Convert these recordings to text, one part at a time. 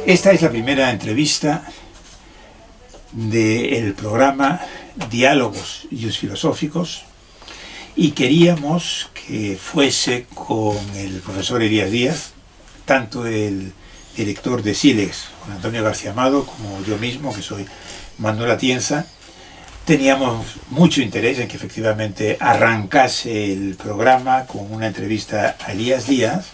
Esta es la primera entrevista del programa Diálogos Ius Filosóficos y queríamos que fuese con el profesor Elías Díaz, tanto el director de SILEX, Juan Antonio García Amado, como yo mismo, que soy Manuel Atienza. Teníamos mucho interés en que efectivamente arrancase el programa con una entrevista a Elías Díaz,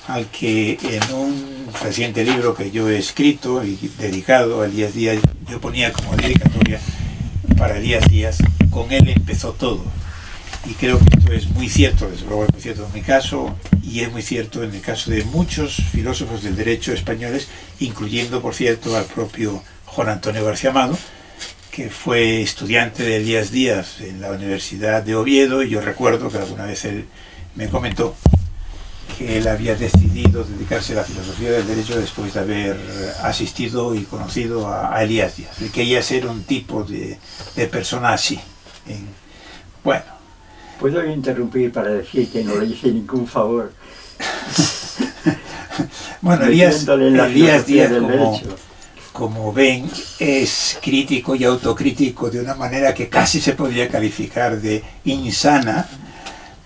al que en un reciente libro que yo he escrito y dedicado a Elías Díaz, yo ponía como dedicatoria para Elías Díaz: con él empezó todo. Y creo que esto es muy cierto, desde luego es muy cierto en mi caso, y es muy cierto en el caso de muchos filósofos del derecho españoles, incluyendo, por cierto, al propio Juan Antonio García Amado, que fue estudiante de Elías Díaz en la Universidad de Oviedo, y yo recuerdo que alguna vez él me comentó que él había decidido dedicarse a la filosofía del derecho después de haber asistido y conocido a Elías Díaz. Él quería ser un tipo de persona así. Bueno. ¿Puedo interrumpir para decir que no le hice ningún favor? Bueno, Elías Díaz, como ven, es crítico y autocrítico de una manera que casi se podría calificar de insana.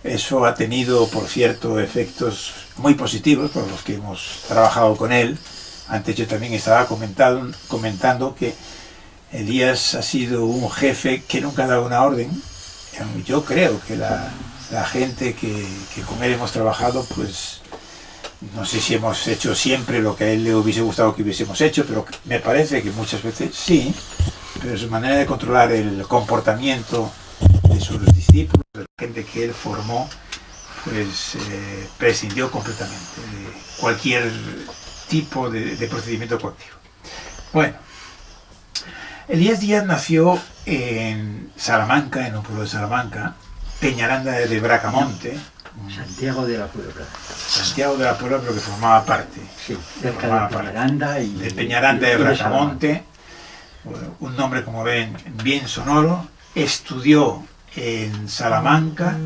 Eso ha tenido, por cierto, efectos muy positivos por los que hemos trabajado con él. Antes yo también estaba comentando que Elías ha sido un jefe que nunca ha dado una orden. Yo creo que la gente que con él hemos trabajado, pues no sé si hemos hecho siempre lo que a él le hubiese gustado que hubiésemos hecho, pero me parece que muchas veces sí, pero su manera de controlar el comportamiento de sus discípulos, de la gente que él formó, pues prescindió completamente de cualquier tipo de procedimiento coactivo. Bueno, Elías Díaz nació en Salamanca, en un pueblo de Salamanca, Peñaranda de Bracamonte. Santiago de la Puebla. Santiago de la Puebla, pero que formaba parte. Sí, cerca de Peñaranda de Peñaranda de Bracamonte. Un nombre, como ven, bien sonoro. Estudió en Salamanca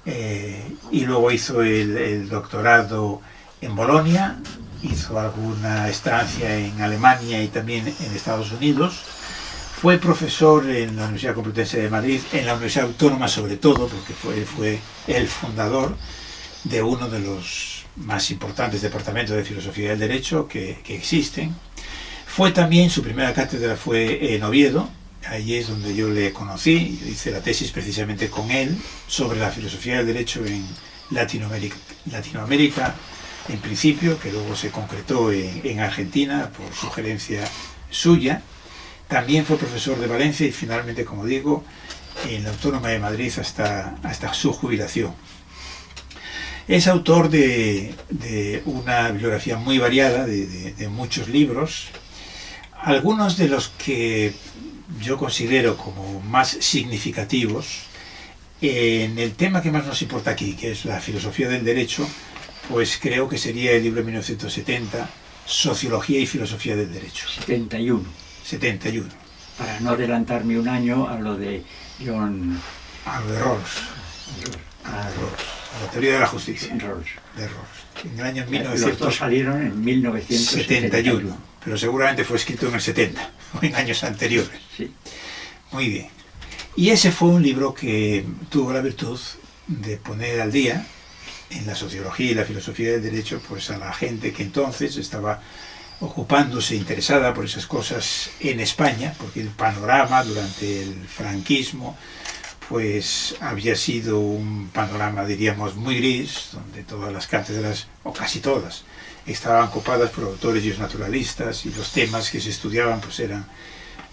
y luego hizo el doctorado en Bolonia. Hizo alguna estancia en Alemania y también en Estados Unidos. Fue profesor en la Universidad Complutense de Madrid, en la Universidad Autónoma sobre todo, porque fue el fundador de uno de los más importantes departamentos de filosofía del derecho que existen. Fue también, su primera cátedra fue en Oviedo, ahí es donde yo le conocí, yo hice la tesis precisamente con él sobre la filosofía del derecho en Latinoamérica en principio, que luego se concretó en Argentina por sugerencia suya. También fue profesor de Valencia y finalmente, como digo, en la Autónoma de Madrid hasta su jubilación. Es autor de una bibliografía muy variada, de muchos libros, algunos de los que yo considero como más significativos. En el tema que más nos importa aquí, que es la filosofía del derecho, pues creo que sería el libro de 1970, Sociología y Filosofía del Derecho. 71. Para no adelantarme un año a lo de John... A lo de Rawls. A la teoría de la justicia. Rawls. De Rawls. En el año 1971. Los dos salieron en 1971. Pero seguramente fue escrito en el 70, o en años anteriores. Sí. Muy bien. Y ese fue un libro que tuvo la virtud de poner al día en la sociología y la filosofía del derecho, pues a la gente que entonces estaba ocupándose, interesada por esas cosas en España, porque el panorama durante el franquismo pues había sido un panorama, diríamos, muy gris, donde todas las cátedras, o casi todas, estaban copadas por autores y naturalistas, y los temas que se estudiaban pues eran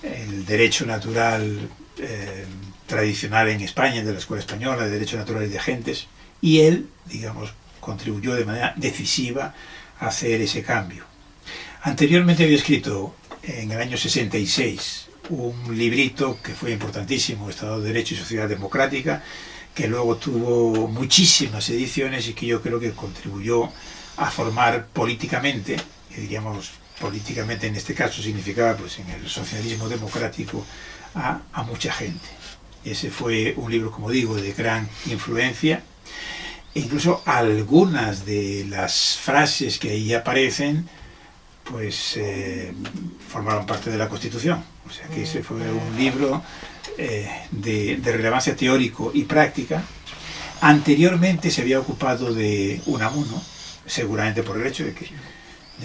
el derecho natural tradicional en España, de la Escuela Española, el derecho natural de agentes, y él, digamos, contribuyó de manera decisiva a hacer ese cambio. Anteriormente había escrito, en el año 66, un librito que fue importantísimo, Estado de Derecho y Sociedad Democrática, que luego tuvo muchísimas ediciones y que yo creo que contribuyó a formar políticamente, que diríamos políticamente en este caso significaba pues en el socialismo democrático, a mucha gente. Ese fue un libro, como digo, de gran influencia. E incluso algunas de las frases que ahí aparecen pues formaron parte de la Constitución. O sea que ese fue un libro de relevancia teórico y práctica. Anteriormente se había ocupado de Unamuno, seguramente por el hecho de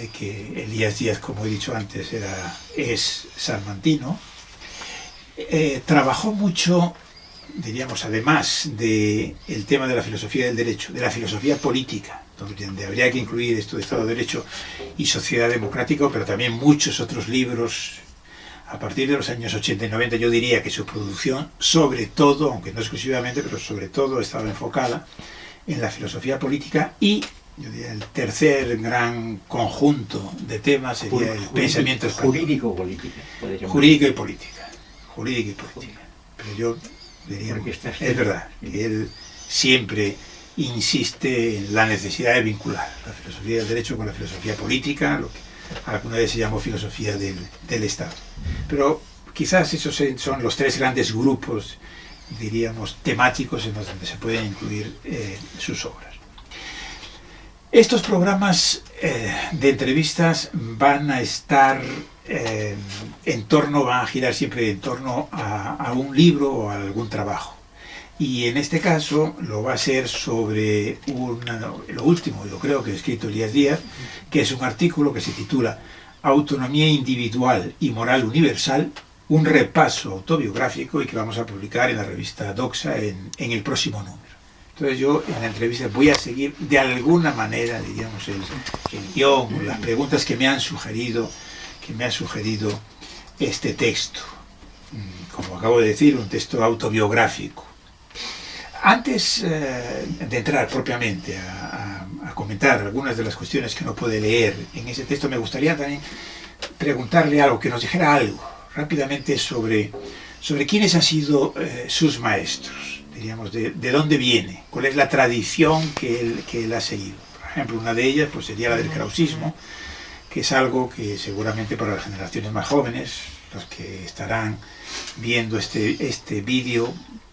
que Elías Díaz, como he dicho antes, es salmantino. Trabajó mucho, diríamos, además del tema de la filosofía del derecho, de la filosofía política, donde habría que incluir esto de Estado de Derecho y sociedad democrática, pero también muchos otros libros. A partir de los años 80 y 90 yo diría que su producción, sobre todo, aunque no exclusivamente, pero sobre todo estaba enfocada en la filosofía política, y yo diría el tercer gran conjunto de temas sería el pensamiento español. Jurídico y política. Pero yo diría, es verdad, que él siempre insiste en la necesidad de vincular la filosofía del derecho con la filosofía política, lo que alguna vez se llamó filosofía del Estado. Pero quizás esos son los tres grandes grupos, diríamos, temáticos en los donde se pueden incluir sus obras. Estos programas de entrevistas van a estar van a girar siempre en torno a un libro o a algún trabajo. Y en este caso lo va a ser sobre lo último, yo creo que ha escrito Elías Díaz, que es un artículo que se titula Autonomía individual y moral universal, un repaso autobiográfico, y que vamos a publicar en la revista Doxa en el próximo número. Entonces yo en la entrevista voy a seguir de alguna manera, diríamos, el guión o las preguntas que me han sugerido este texto. Como acabo de decir, un texto autobiográfico. Antes de entrar propiamente a comentar algunas de las cuestiones que uno puede leer en ese texto, me gustaría también preguntarle algo, que nos dijera algo rápidamente sobre quiénes han sido sus maestros, diríamos, de dónde viene, cuál es la tradición que él ha seguido. Por ejemplo, una de ellas pues, sería la del krausismo, que es algo que seguramente para las generaciones más jóvenes, los que estarán viendo este vídeo,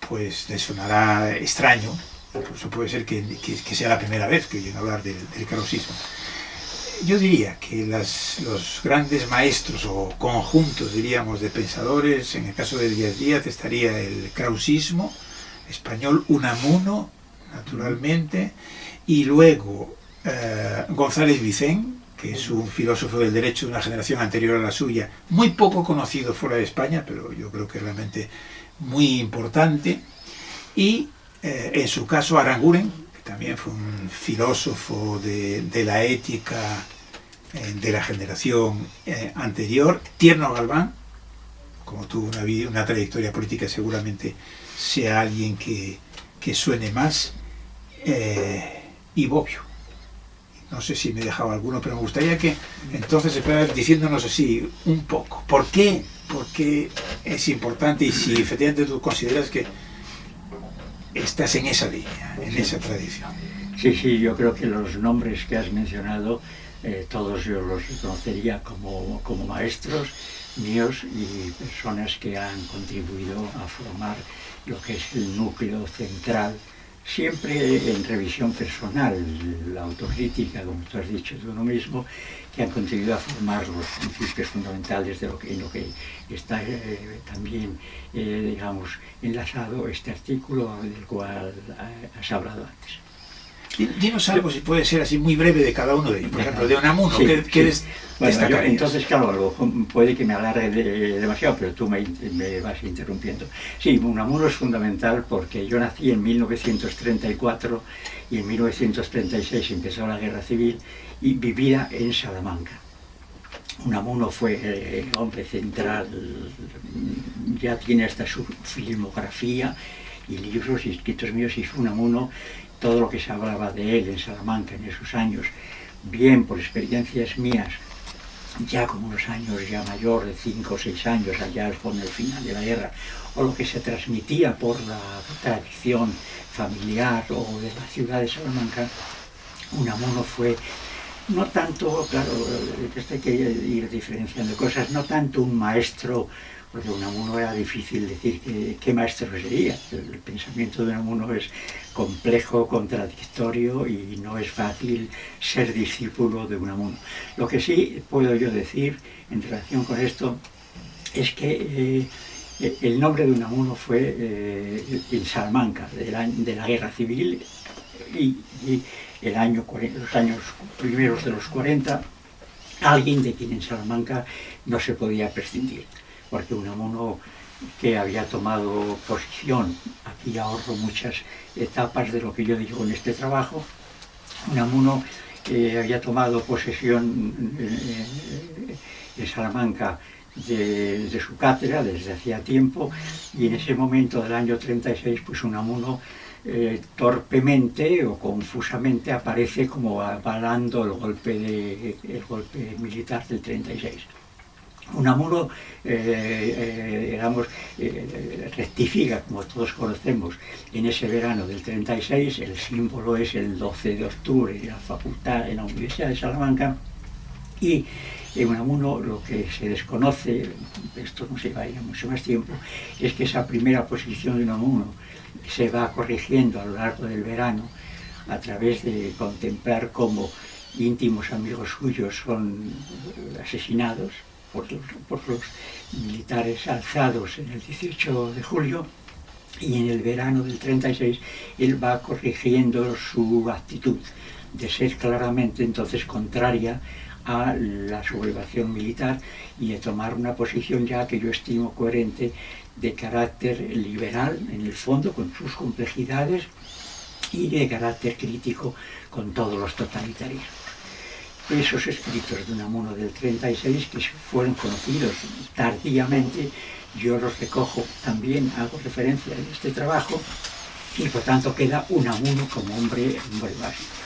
pues les sonará extraño. Incluso puede ser que sea la primera vez que oyen hablar del krausismo. Yo diría que los grandes maestros o conjuntos, diríamos, de pensadores, en el caso de Elías Díaz estaría el krausismo español, Unamuno, naturalmente, y luego González Vicén, que es un filósofo del derecho de una generación anterior a la suya, muy poco conocido fuera de España, pero yo creo que realmente muy importante, y en su caso Aranguren, que también fue un filósofo de la ética de la generación anterior. Tierno Galván, como tuvo una trayectoria política, seguramente sea alguien que suene más, y Bobbio. No sé si me he dejado alguno, pero me gustaría que entonces se fuera diciéndonos así un poco. ¿Por qué es importante y si efectivamente tú consideras que estás en esa línea, en esa tradición? Sí, yo creo que los nombres que has mencionado, todos yo los reconocería como maestros míos y personas que han contribuido a formar lo que es el núcleo central, siempre en revisión personal, la autocrítica, como tú has dicho de uno mismo, que han contribuido a formar los principios fundamentales en lo que está también, digamos, enlazado este artículo del cual has hablado antes. Dinos algo, si puede ser así muy breve, de cada uno de ellos. Por ejemplo, de Unamuno, ¿qué destacarías? Entonces, claro, puede que me alargue demasiado, pero tú me vas interrumpiendo. Sí, Unamuno es fundamental porque yo nací en 1934 y en 1936 empezó la Guerra Civil y vivía en Salamanca. Unamuno fue el hombre central, ya tiene hasta su filmografía y libros y escritos míos, y Unamuno, todo lo que se hablaba de él en Salamanca en esos años, bien por experiencias mías, ya con unos años ya mayor, de 5 o 6 años, allá con el final de la guerra, o lo que se transmitía por la tradición familiar o de la ciudad de Salamanca, Unamuno fue no tanto, claro, esto hay que ir diferenciando cosas, no tanto un maestro, porque Unamuno era difícil decir qué maestro sería. El pensamiento de Unamuno es complejo, contradictorio y no es fácil ser discípulo de Unamuno. Lo que sí puedo yo decir en relación con esto es que el nombre de Unamuno fue en Salamanca, de la Guerra Civil, y los años primeros de los 40, alguien de quien en Salamanca no se podía prescindir, porque Unamuno, que había tomado posición, aquí ahorro muchas etapas de lo que yo digo en este trabajo, Unamuno había tomado posesión en Salamanca de su cátedra desde hacía tiempo, y en ese momento del año 36, pues Unamuno torpemente o confusamente aparece como avalando el golpe militar del 36. Unamuno, rectifica, como todos conocemos, en ese verano del 36, el símbolo es el 12 de octubre en la facultad, en la Universidad de Salamanca, y en Unamuno lo que se desconoce, esto no se va a ir mucho más tiempo, es que esa primera posición de Unamuno se va corrigiendo a lo largo del verano a través de contemplar cómo íntimos amigos suyos son asesinados por los militares alzados en el 18 de julio, y en el verano del 36 él va corrigiendo su actitud de ser claramente entonces contraria a la sublevación militar y de tomar una posición ya que yo estimo coherente de carácter liberal en el fondo, con sus complejidades, y de carácter crítico con todos los totalitarismos. Esos escritos de Unamuno del 36, que fueron conocidos tardíamente, yo los recojo también, hago referencia en este trabajo, y por tanto queda Unamuno como hombre básico.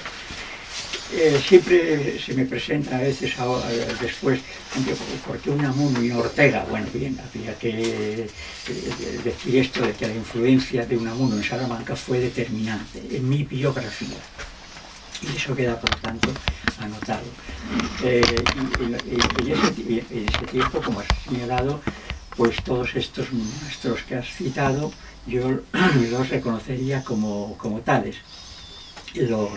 Siempre se me presenta a veces después, porque Unamuno y Ortega, bueno, bien, había que decir esto de que la influencia de Unamuno en Salamanca fue determinante en mi biografía, y eso queda por lo tanto anotado. En ese tiempo, como has señalado, pues todos estos maestros que has citado yo los reconocería como tales. Los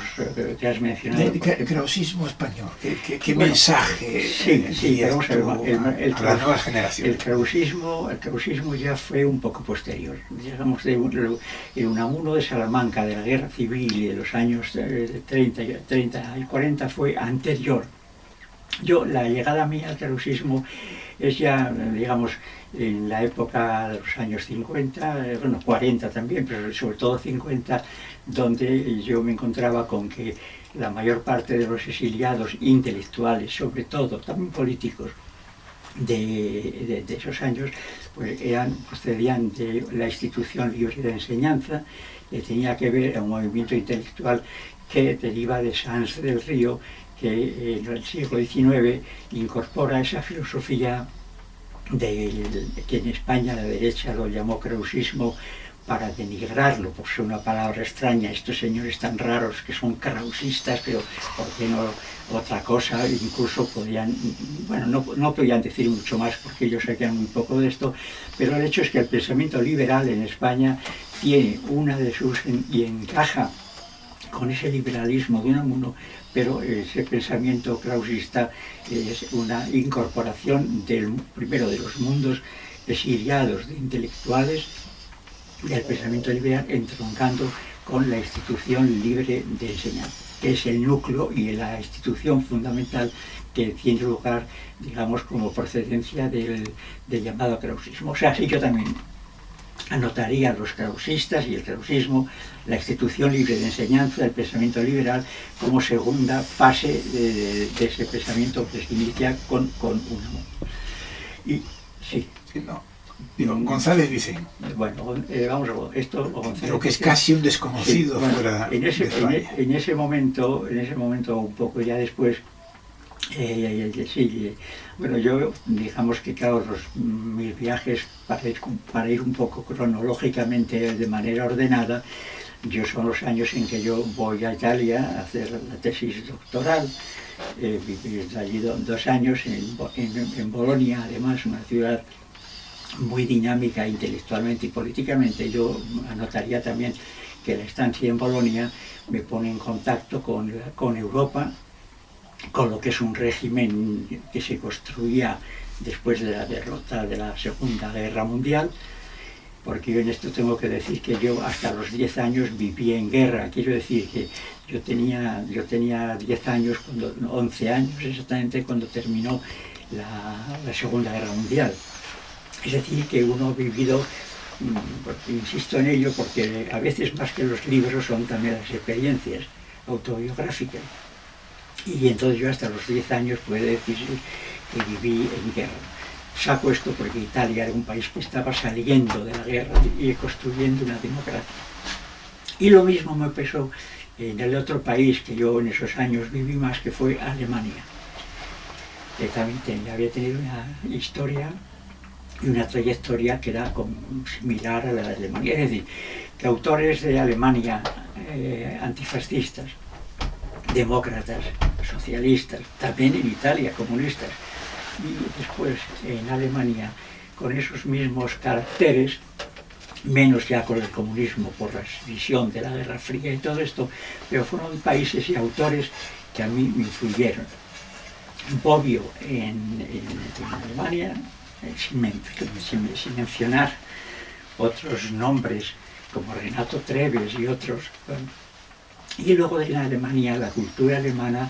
que has mencionado. El krausismo español, ¿qué bueno, mensaje sí, vamos a ver, a las nuevas generaciones? El krausismo ya fue un poco posterior. Digamos, en Unamuno de Salamanca, de la Guerra Civil y de los años 30 y 40 fue anterior. La llegada mía al krausismo es ya, digamos, en la época de los años 50, bueno, 40 también, pero sobre todo 50, donde yo me encontraba con que la mayor parte de los exiliados intelectuales, sobre todo, también políticos, de esos años, pues procedían de la institución libre de enseñanza, que tenía que ver a un movimiento intelectual que deriva de Sanz del Río, que en el siglo XIX incorpora esa filosofía que en España la derecha lo llamó krausismo para denigrarlo, por ser una palabra extraña, estos señores tan raros que son krausistas, pero ¿por qué no otra cosa? Incluso podían, bueno, no podían decir mucho más porque ellos sabían muy poco de esto, pero el hecho es que el pensamiento liberal en España tiene una de sus, y encaja con ese liberalismo de Unamuno, pero ese pensamiento krausista es una incorporación primero de los mundos exiliados de intelectuales del pensamiento liberal, entroncando con la institución libre de enseñanza, que es el núcleo y la institución fundamental que tiene lugar, digamos, como procedencia del llamado krausismo. O sea, sí, yo también anotaría los krausistas y el krausismo, la institución libre de enseñanza, el pensamiento liberal, como segunda fase de ese pensamiento que se inicia con Unamuno. Y sí. No. Digo, González Vicente. Bueno, vamos a ver, esto González Creo que es casi un desconocido, sí, bueno, fuera de España. En ese momento, un poco ya después, sí, bueno, yo, digamos que claro, mis viajes, para ir un poco cronológicamente de manera ordenada, son los años en que yo voy a Italia a hacer la tesis doctoral, viví allí 2 años en Bolonia, además, una ciudad muy dinámica intelectualmente y políticamente. Yo anotaría también que la estancia en Bolonia me pone en contacto con Europa, con lo que es un régimen que se construía después de la derrota de la Segunda Guerra Mundial, porque yo en esto tengo que decir que yo hasta los 10 años viví en guerra. Quiero decir que yo tenía 10 años, 11 años exactamente, cuando terminó la Segunda Guerra Mundial. Es decir, que uno ha vivido, insisto en ello, porque a veces más que los libros son también las experiencias autobiográficas. Y entonces yo hasta los 10 años puedo decir que viví en guerra. Saco esto porque Italia era un país que estaba saliendo de la guerra y construyendo una democracia. Y lo mismo me pasó en el otro país que yo en esos años viví más, que fue Alemania. Que también había tenido una historia y una trayectoria que era similar a la de Alemania. Es decir, que autores de Alemania antifascistas, demócratas, socialistas, también en Italia comunistas, y después en Alemania con esos mismos caracteres, menos ya con el comunismo por la visión de la Guerra Fría y todo esto, pero fueron países y autores que a mí me influyeron. Bobbio en Alemania, sin mencionar otros nombres como Renato Treves y otros. Bueno. Y luego en Alemania, la cultura alemana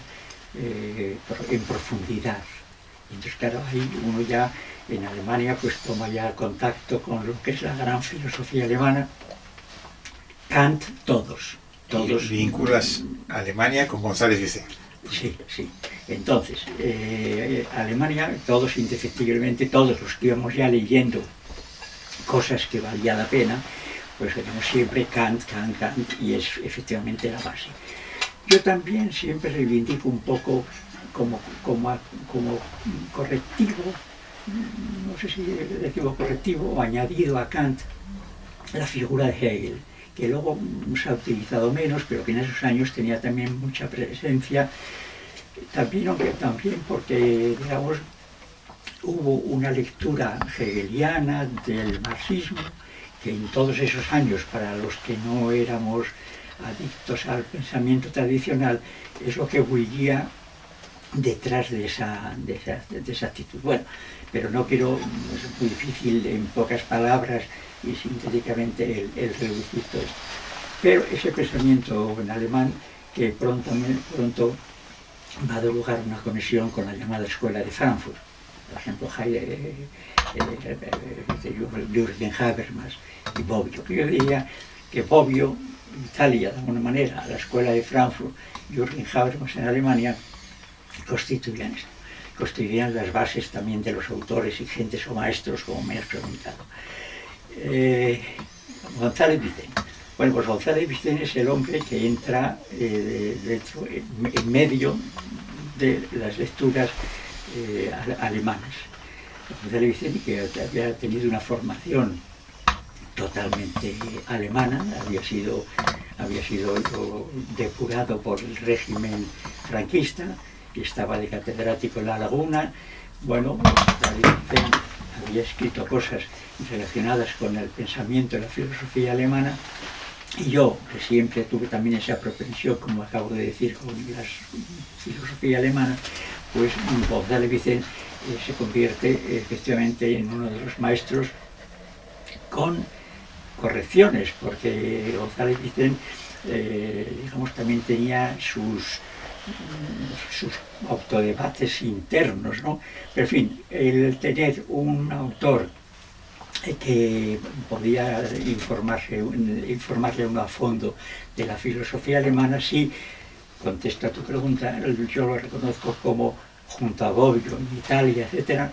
en profundidad. Entonces, claro, ahí uno ya en Alemania pues toma ya contacto con lo que es la gran filosofía alemana. Kant, todos. Y vinculas Alemania con González Vicente. Sí, sí. Entonces, Alemania, todos indefectiblemente, todos los que íbamos ya leyendo cosas que valía la pena, pues tenemos siempre Kant, y es efectivamente la base. Yo también siempre reivindico un poco como correctivo, no sé si decimos correctivo o añadido a Kant, la figura de Hegel, que luego se ha utilizado menos, pero que en esos años tenía también mucha presencia, también porque, digamos, hubo una lectura hegeliana del marxismo, que en todos esos años, para los que no éramos adictos al pensamiento tradicional, es lo que bullía detrás de esa actitud. Bueno, pero no quiero, es muy difícil en pocas palabras y sintéticamente el reducir todo esto. Pero ese pensamiento en alemán, que pronto va a dar lugar a una conexión con la llamada Escuela de Frankfurt, por ejemplo, Jürgen Habermas y Bobbio. Yo diría que Bobbio, Italia, de alguna manera, la Escuela de Frankfurt, Jürgen Habermas en Alemania, constituirían las bases también de los autores y gentes o maestros, como me has preguntado. González Vicente. Bueno, pues González Vicente es el hombre que entra en medio de las lecturas alemanas. González Vicente, que había tenido una formación totalmente alemana, había sido depurado por el régimen franquista y estaba de catedrático en La Laguna. Bueno, había escrito cosas relacionadas con el pensamiento y la filosofía alemana, y yo, que siempre tuve también esa propensión, como acabo de decir, con la filosofía alemana, pues González Vicente se convierte efectivamente en uno de los maestros con correcciones, porque González Vicente, digamos, también tenía sus autodebates internos, ¿no? Pero en fin, el tener un autor que podía informarle a uno a fondo de la filosofía alemana, sí, contesto a tu pregunta, yo lo reconozco como, junto a Bobbio en Italia, etcétera,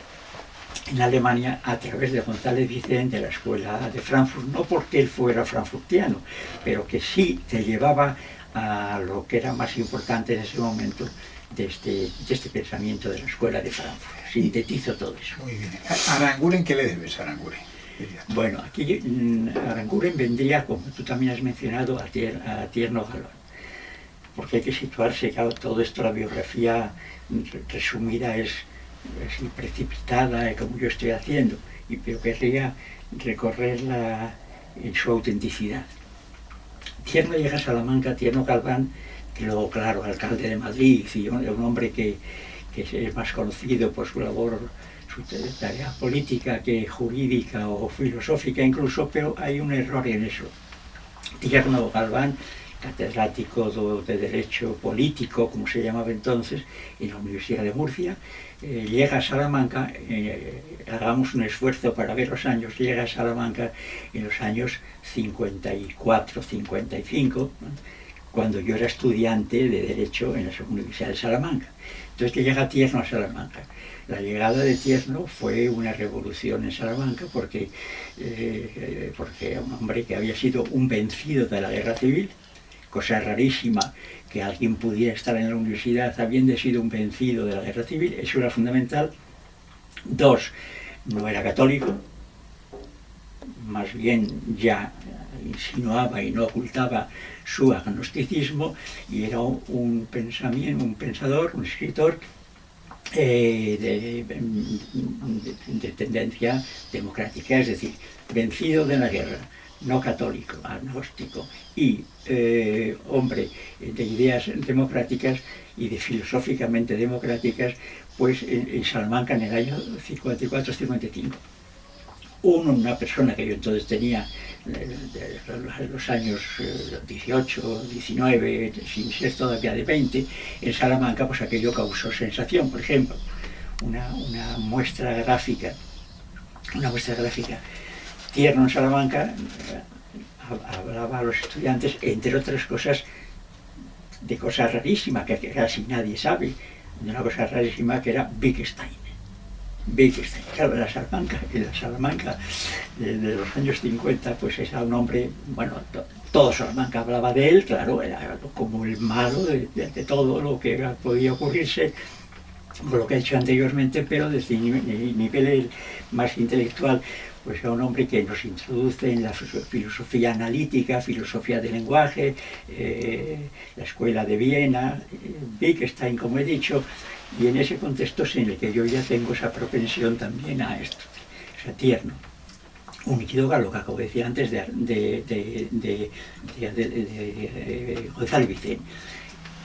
en Alemania, a través de González Vicente, de la Escuela de Frankfurt, no porque él fuera frankfurtiano, pero que sí te llevaba a lo que era más importante en ese momento de este pensamiento de la Escuela de Frankfurt. Sintetizo todo eso. Muy bien. ¿A Aranguren qué le debes a Aranguren? Bueno, aquí Aranguren vendría, como tú también has mencionado, a Tierno Galón, porque hay que situarse, claro, todo esto, la biografía resumida es precipitada, como yo estoy haciendo, pero querría recorrerla en su autenticidad. Tierno llega a Salamanca, Tierno Galván, que luego, claro, alcalde de Madrid, y un hombre que es más conocido por su labor, su tarea política que jurídica o filosófica incluso, pero hay un error en eso. Tierno Galván, catedrático de Derecho Político, como se llamaba entonces, en la Universidad de Murcia, llega a Salamanca, hagamos un esfuerzo para ver los años, llega a Salamanca en los años 54, 55, ¿no? Cuando yo era estudiante de Derecho en la Universidad de Salamanca. Entonces que llega Tierno a Salamanca. La llegada de Tierno fue una revolución en Salamanca porque un hombre que había sido un vencido de la guerra civil, cosa rarísima que alguien pudiera estar en la universidad habiendo sido un vencido de la guerra civil, eso era fundamental. Dos, no era católico, más bien ya insinuaba y no ocultaba su agnosticismo, y era un pensador, un escritor de tendencia democrática, es decir, vencido de la guerra, no católico, agnóstico y hombre de ideas democráticas y de filosóficamente democráticas, pues en Salamanca en el año 54-55. Una persona que yo entonces tenía los años 18, 19, sin ser todavía de 20, en Salamanca, pues aquello causó sensación. Por ejemplo, una muestra gráfica, Tierno en Salamanca hablaba a los estudiantes, entre otras cosas, de cosas rarísimas que casi nadie sabe, de una cosa rarísima que era Wittgenstein. Claro, en la Salamanca de los años 50, pues era un hombre, bueno, todo Salamanca hablaba de él, claro, era como el malo de todo lo que podía ocurrirse, por lo que he dicho anteriormente, pero desde nivel más intelectual, pues era un hombre que nos introduce en la filosofía analítica, filosofía del lenguaje, la escuela de Viena, Wittgenstein, como he dicho, y en ese contexto es en el que yo ya tengo esa propensión también a esto. O sea, Tierno, un equidógalo, que acabo de decir antes, de Gonzalo Vicén.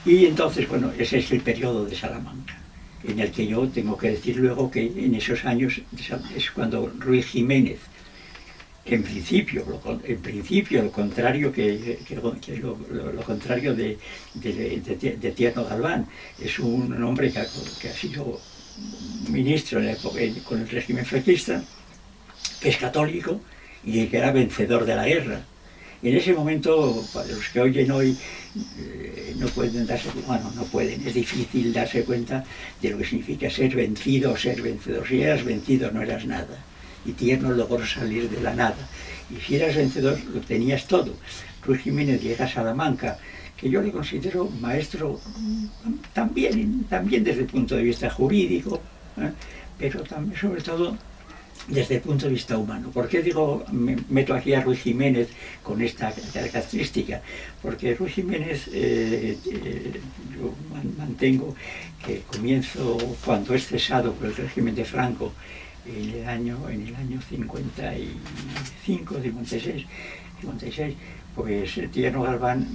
Y entonces, bueno, ese es el periodo de Salamanca, en el que yo tengo que decir luego que en esos años es cuando Ruiz Jiménez, en principio lo contrario lo contrario de Tierno Galván, es un hombre que ha sido ministro en la época, con el régimen franquista, que es católico y que era vencedor de la guerra. En ese momento, para los que oyen hoy, no pueden darse cuenta, bueno, no pueden, es difícil darse cuenta de lo que significa ser vencido o ser vencedor. Si eras vencido no eras nada, y Tierno logró salir de la nada. Y si eras vencedor lo tenías todo. Ruiz Jiménez llega a Salamanca, que yo le considero maestro también desde el punto de vista jurídico, pero también sobre todo desde el punto de vista humano. ¿Por qué digo, me meto aquí a Ruiz Jiménez con esta característica? Porque Ruiz Jiménez, yo mantengo que comienzo, cuando es cesado por el régimen de Franco, en el año 55, 56, pues Tierno Galván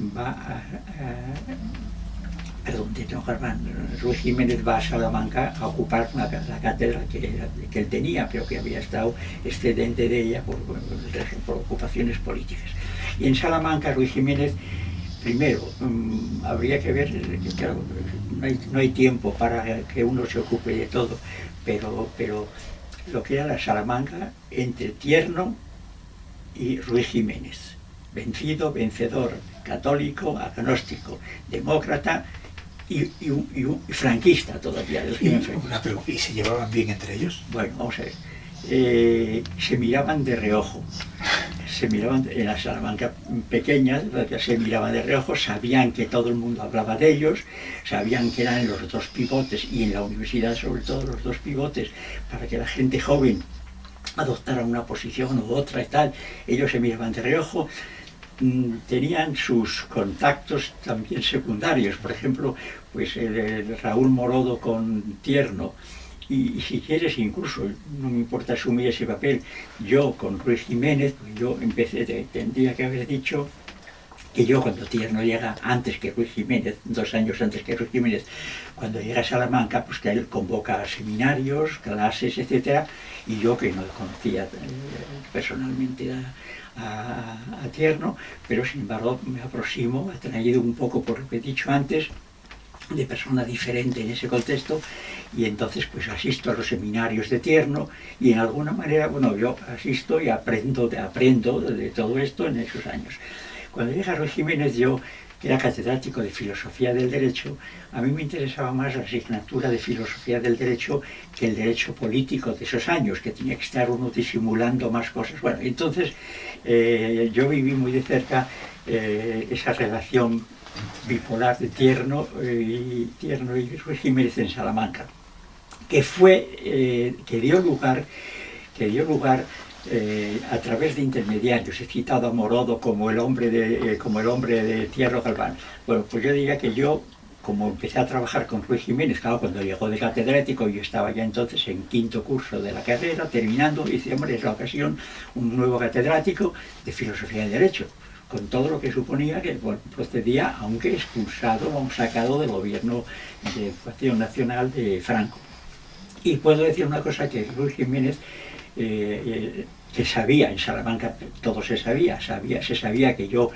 Ruiz Jiménez va a Salamanca a ocupar la cátedra que él tenía, pero que había estado excedente de ella por ocupaciones políticas. Y en Salamanca Ruiz Jiménez, primero, habría que ver, claro, no hay tiempo para que uno se ocupe de todo, pero lo que era la Salamanca entre Tierno y Ruiz Jiménez, vencido, vencedor, católico, agnóstico, demócrata y franquista todavía. ¿Y se llevaban bien entre ellos? Bueno, vamos a ver. Se miraban de reojo. En la Salamanca pequeña se miraban de reojo, sabían que todo el mundo hablaba de ellos, sabían que eran los dos pivotes, y en la universidad sobre todo los dos pivotes, para que la gente joven adoptara una posición u otra y tal. Ellos se miraban de reojo. Tenían sus contactos también secundarios, por ejemplo, pues el Raúl Morodo con Tierno y si quieres incluso, no me importa asumir ese papel, yo con Ruiz Jiménez, pues yo empecé, tendría que haber dicho que yo cuando Tierno llega, antes que Ruiz Jiménez, 2 años antes que Ruiz Jiménez, cuando llega a Salamanca, pues que él convoca seminarios, clases, etcétera, y yo que no conocía personalmente a Tierno, pero sin embargo me aproximo, atraído un poco por lo que he dicho antes, de persona diferente en ese contexto, y entonces pues asisto a los seminarios de Tierno y en alguna manera, bueno, yo asisto y aprendo de todo esto en esos años. Cuando llega Ruiz Jiménez, yo, que era catedrático de Filosofía del Derecho, a mí me interesaba más la asignatura de Filosofía del Derecho que el derecho político de esos años, que tenía que estar uno disimulando más cosas. Bueno, entonces yo viví muy de cerca esa relación bipolar de Tierno y Ruiz Jiménez en Salamanca, que dio lugar a través de intermediarios. He citado a Morodo como el hombre de Tierno Galván. Bueno, pues yo diría que yo, como empecé a trabajar con Ruiz Jiménez, claro, cuando llegó de catedrático, yo estaba ya entonces en 5º curso de la carrera, terminando, y dice, hombre, es la ocasión, un nuevo catedrático de Filosofía del Derecho, con todo lo que suponía que, bueno, procedía, aunque expulsado o sacado del gobierno de Educación Nacional de Franco. Y puedo decir una cosa, que Ruiz Jiménez, que sabía en Salamanca, todo se sabía que yo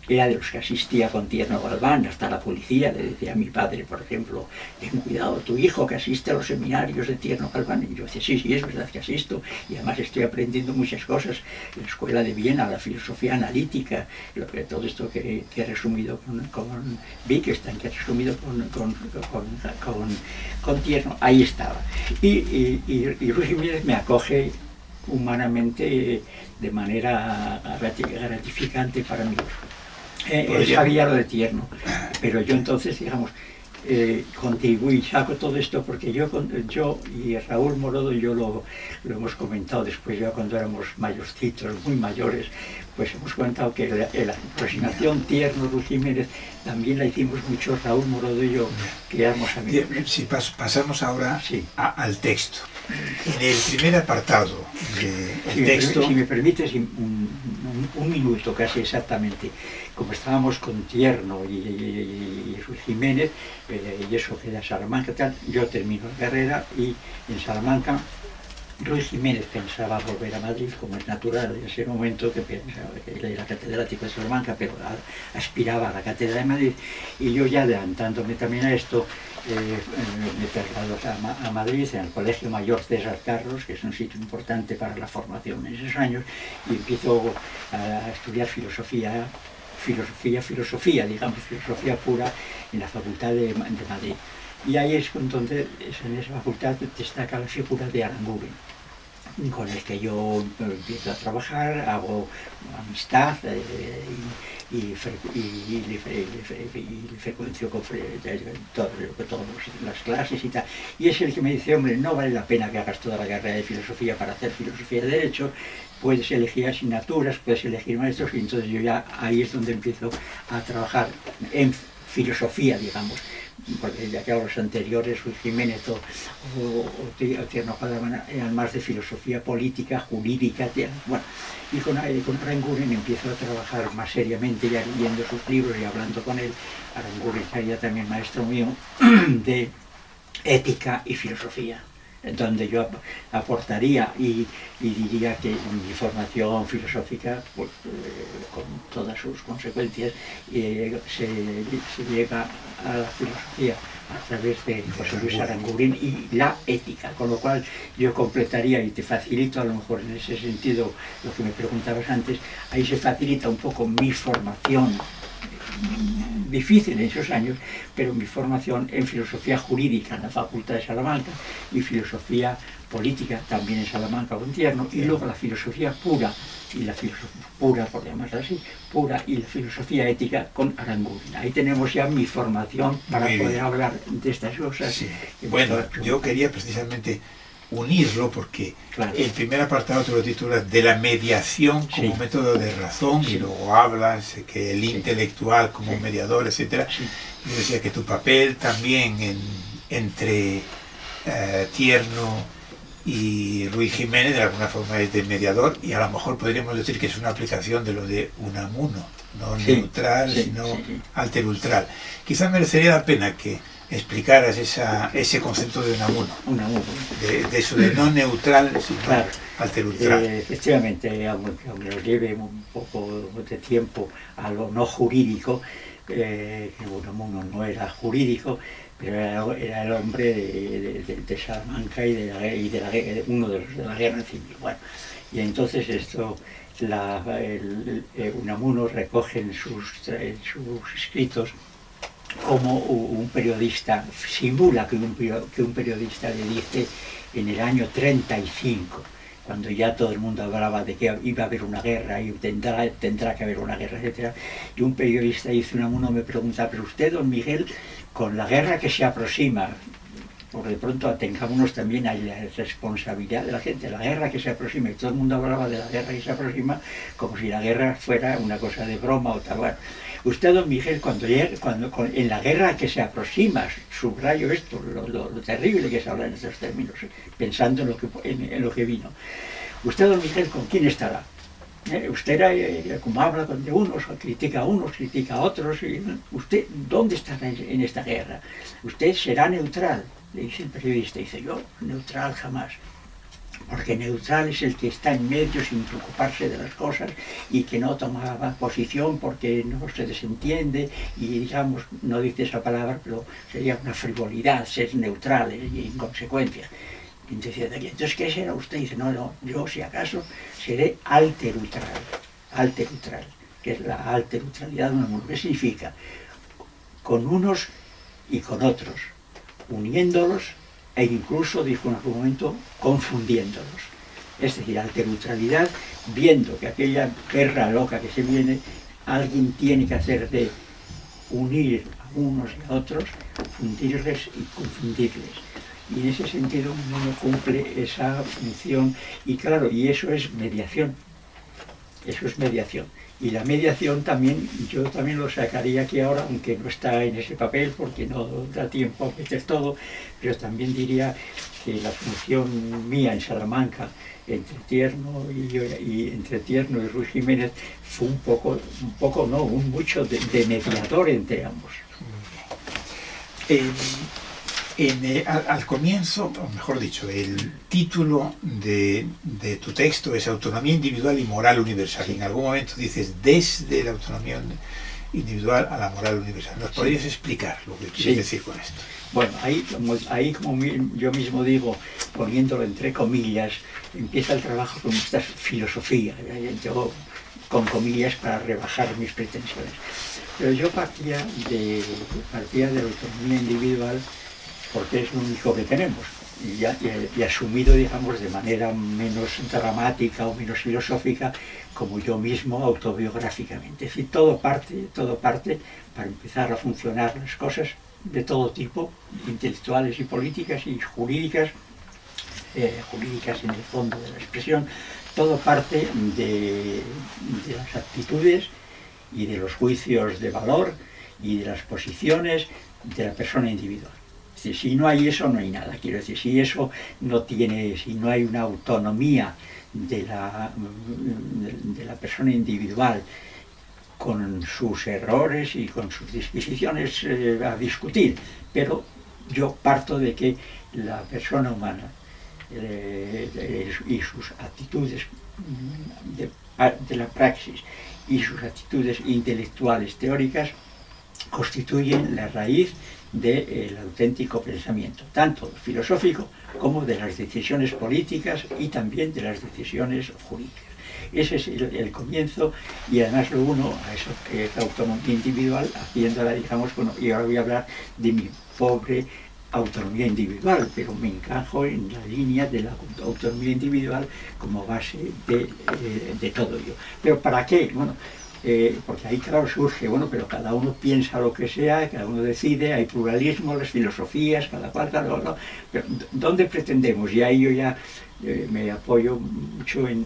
era de los que asistía con Tierno Galván, hasta la policía le decía a mi padre, por ejemplo, ten cuidado, tu hijo que asiste a los seminarios de Tierno Galván. Y yo decía, sí, es verdad que asisto, y además estoy aprendiendo muchas cosas en la Escuela de Viena, la filosofía analítica, todo esto que he resumido con Wittgenstein, que he resumido con Tierno, ahí estaba. Y Ruiz Jiménez me acoge humanamente de manera gratificante para mí. Él sabía lo de Tierno, pero yo entonces, digamos, contribuí, saco todo esto porque yo y Raúl Morodo, yo lo hemos comentado después, ya cuando éramos mayorcitos, muy mayores, pues hemos comentado que la aproximación Tierno-Ruiz Jiménez también la hicimos mucho Raúl Morodo y yo, que éramos amigos. Si pasamos ahora al texto. En el primer apartado del texto... Si me permites, un minuto casi exactamente. Como estábamos con Tierno y Ruiz Jiménez, y eso que era Salamanca, tal, yo termino la carrera y en Salamanca Ruiz Jiménez pensaba volver a Madrid, como es natural en ese momento, que pensaba que él era catedrático de Salamanca, pero aspiraba a la cátedra de Madrid, y yo ya adelantándome también a esto, me traslado a Madrid, en el Colegio Mayor César Carlos, que es un sitio importante para la formación en esos años, y empiezo a estudiar filosofía pura en la Facultad de Madrid. Y ahí es entonces, en esa facultad destaca la figura de Aranguren, con el que yo empiezo a trabajar, hago amistad y le frecuencio con todas las clases y tal. Y es el que me dice, hombre, no vale la pena que hagas toda la carrera de filosofía para hacer filosofía de derecho, puedes elegir asignaturas, puedes elegir maestros, y entonces yo ya ahí es donde empiezo a trabajar en filosofía, digamos, porque ya que los anteriores, Ruiz Jiménez o Tierno Galván, eran más de filosofía política, jurídica, bueno, y con Aranguren empiezo a trabajar más seriamente, ya leyendo sus libros y hablando con él. Aranguren sería también maestro mío de ética y filosofía, donde yo aportaría y diría que mi formación filosófica, pues, con todas sus consecuencias, se llega a la filosofía a través de José Luis Aranguren y la ética, con lo cual yo completaría, y te facilito a lo mejor en ese sentido lo que me preguntabas antes, ahí se facilita un poco mi formación, difícil en esos años, pero mi formación en filosofía jurídica en la Facultad de Salamanca y filosofía política también en Salamanca con Tierno, y luego la filosofía pura, y la filosofía pura, por llamarla así, pura, y la filosofía ética con Aranguren. Ahí tenemos ya mi formación para poder hablar de estas cosas. Sí. Bueno, yo quería precisamente unirlo porque el primer apartado te lo titulas de la mediación como método de razón, y luego hablas que el intelectual como mediador, etcétera. Yo decía que tu papel también entre Tierno y Ruiz Jiménez de alguna forma es de mediador, y a lo mejor podríamos decir que es una aplicación de lo de Unamuno, no neutral, sino alterultral. Quizás merecería la pena que explicaras ese concepto de Unamuno, de eso de no neutral, sino alterultral. Efectivamente, aunque nos lleve un poco de tiempo a lo no jurídico, que Unamuno no era jurídico, pero era el hombre de Salamanca y uno de los de la guerra civil. Bueno, y entonces esto, Unamuno recoge en sus escritos como un periodista, simula que un periodista le dice en el año 35, cuando ya todo el mundo hablaba de que iba a haber una guerra y tendrá que haber una guerra, etc. Y un periodista dice, Unamuno me pregunta, pero usted, don Miguel, con la guerra que se aproxima, por de pronto atengámonos también a la responsabilidad de la gente, la guerra que se aproxima, y todo el mundo hablaba de la guerra que se aproxima como si la guerra fuera una cosa de broma o tal. Bueno, usted, don Miguel, en la guerra que se aproxima, subrayo esto, lo terrible que es hablar en estos términos, pensando en lo que vino. Usted, don Miguel, ¿con quién estará? Usted, como habla de unos, critica a unos, critica a otros, y ¿usted dónde estará en esta guerra? Usted será neutral, le dice el periodista. Dice, yo, neutral jamás. Porque neutral es el que está en medio sin preocuparse de las cosas y que no toma posición porque no se desentiende y, digamos, no dice esa palabra, pero sería una frivolidad ser neutral y en consecuencia. Entonces, ¿qué será usted? Dice, no, yo si acaso seré alterutral, que es la alterutralidad de Unamuno. ¿Qué significa? Con unos y con otros, uniéndolos e incluso, dijo en algún momento, confundiéndolos. Es decir, alterutralidad, viendo que aquella guerra loca que se viene, alguien tiene que hacer de unir a unos y a otros, fundirles y confundirles. Y en ese sentido uno cumple esa función, y claro, y eso es mediación. Eso es mediación. Y la mediación también, yo también lo sacaría aquí ahora, aunque no está en ese papel porque no da tiempo a meter todo, pero también diría que la función mía en Salamanca, entre Tierno y Ruiz Jiménez, fue mucho de mediador entre ambos. Al comienzo, o mejor dicho, el título de tu texto es Autonomía individual y moral universal. Y en algún momento dices desde la autonomía individual a la moral universal. ¿Nos podrías explicar lo que quieres decir con esto? Bueno, ahí como yo mismo digo, poniéndolo entre comillas, empieza el trabajo con esta filosofía. Yo con comillas para rebajar mis pretensiones. Pero yo partía de la autonomía individual porque es lo único que tenemos, y asumido, digamos, de manera menos dramática o menos filosófica, como yo mismo autobiográficamente. Es decir, todo parte para empezar a funcionar las cosas de todo tipo, intelectuales y políticas y jurídicas, jurídicas en el fondo de la expresión, todo parte de las actitudes y de los juicios de valor y de las posiciones de la persona individual. Es decir, si no hay eso, no hay nada. Quiero decir, si no hay una autonomía de la persona individual con sus errores y con sus disquisiciones a discutir, pero yo parto de que la persona humana y sus actitudes de la praxis y sus actitudes intelectuales teóricas constituyen la raíz del auténtico pensamiento, tanto filosófico como de las decisiones políticas y también de las decisiones jurídicas. Ese es el comienzo, y además lo uno a eso que es la autonomía individual, haciéndola, digamos, bueno, y ahora voy a hablar de mi pobre autonomía individual, pero me encajo en la línea de la autonomía individual como base de todo ello. ¿Pero para qué? Bueno, porque ahí claro surge, bueno, pero cada uno piensa lo que sea, cada uno decide, hay pluralismo, las filosofías, cada cual, pero ¿dónde pretendemos? Y ahí yo ya me apoyo mucho en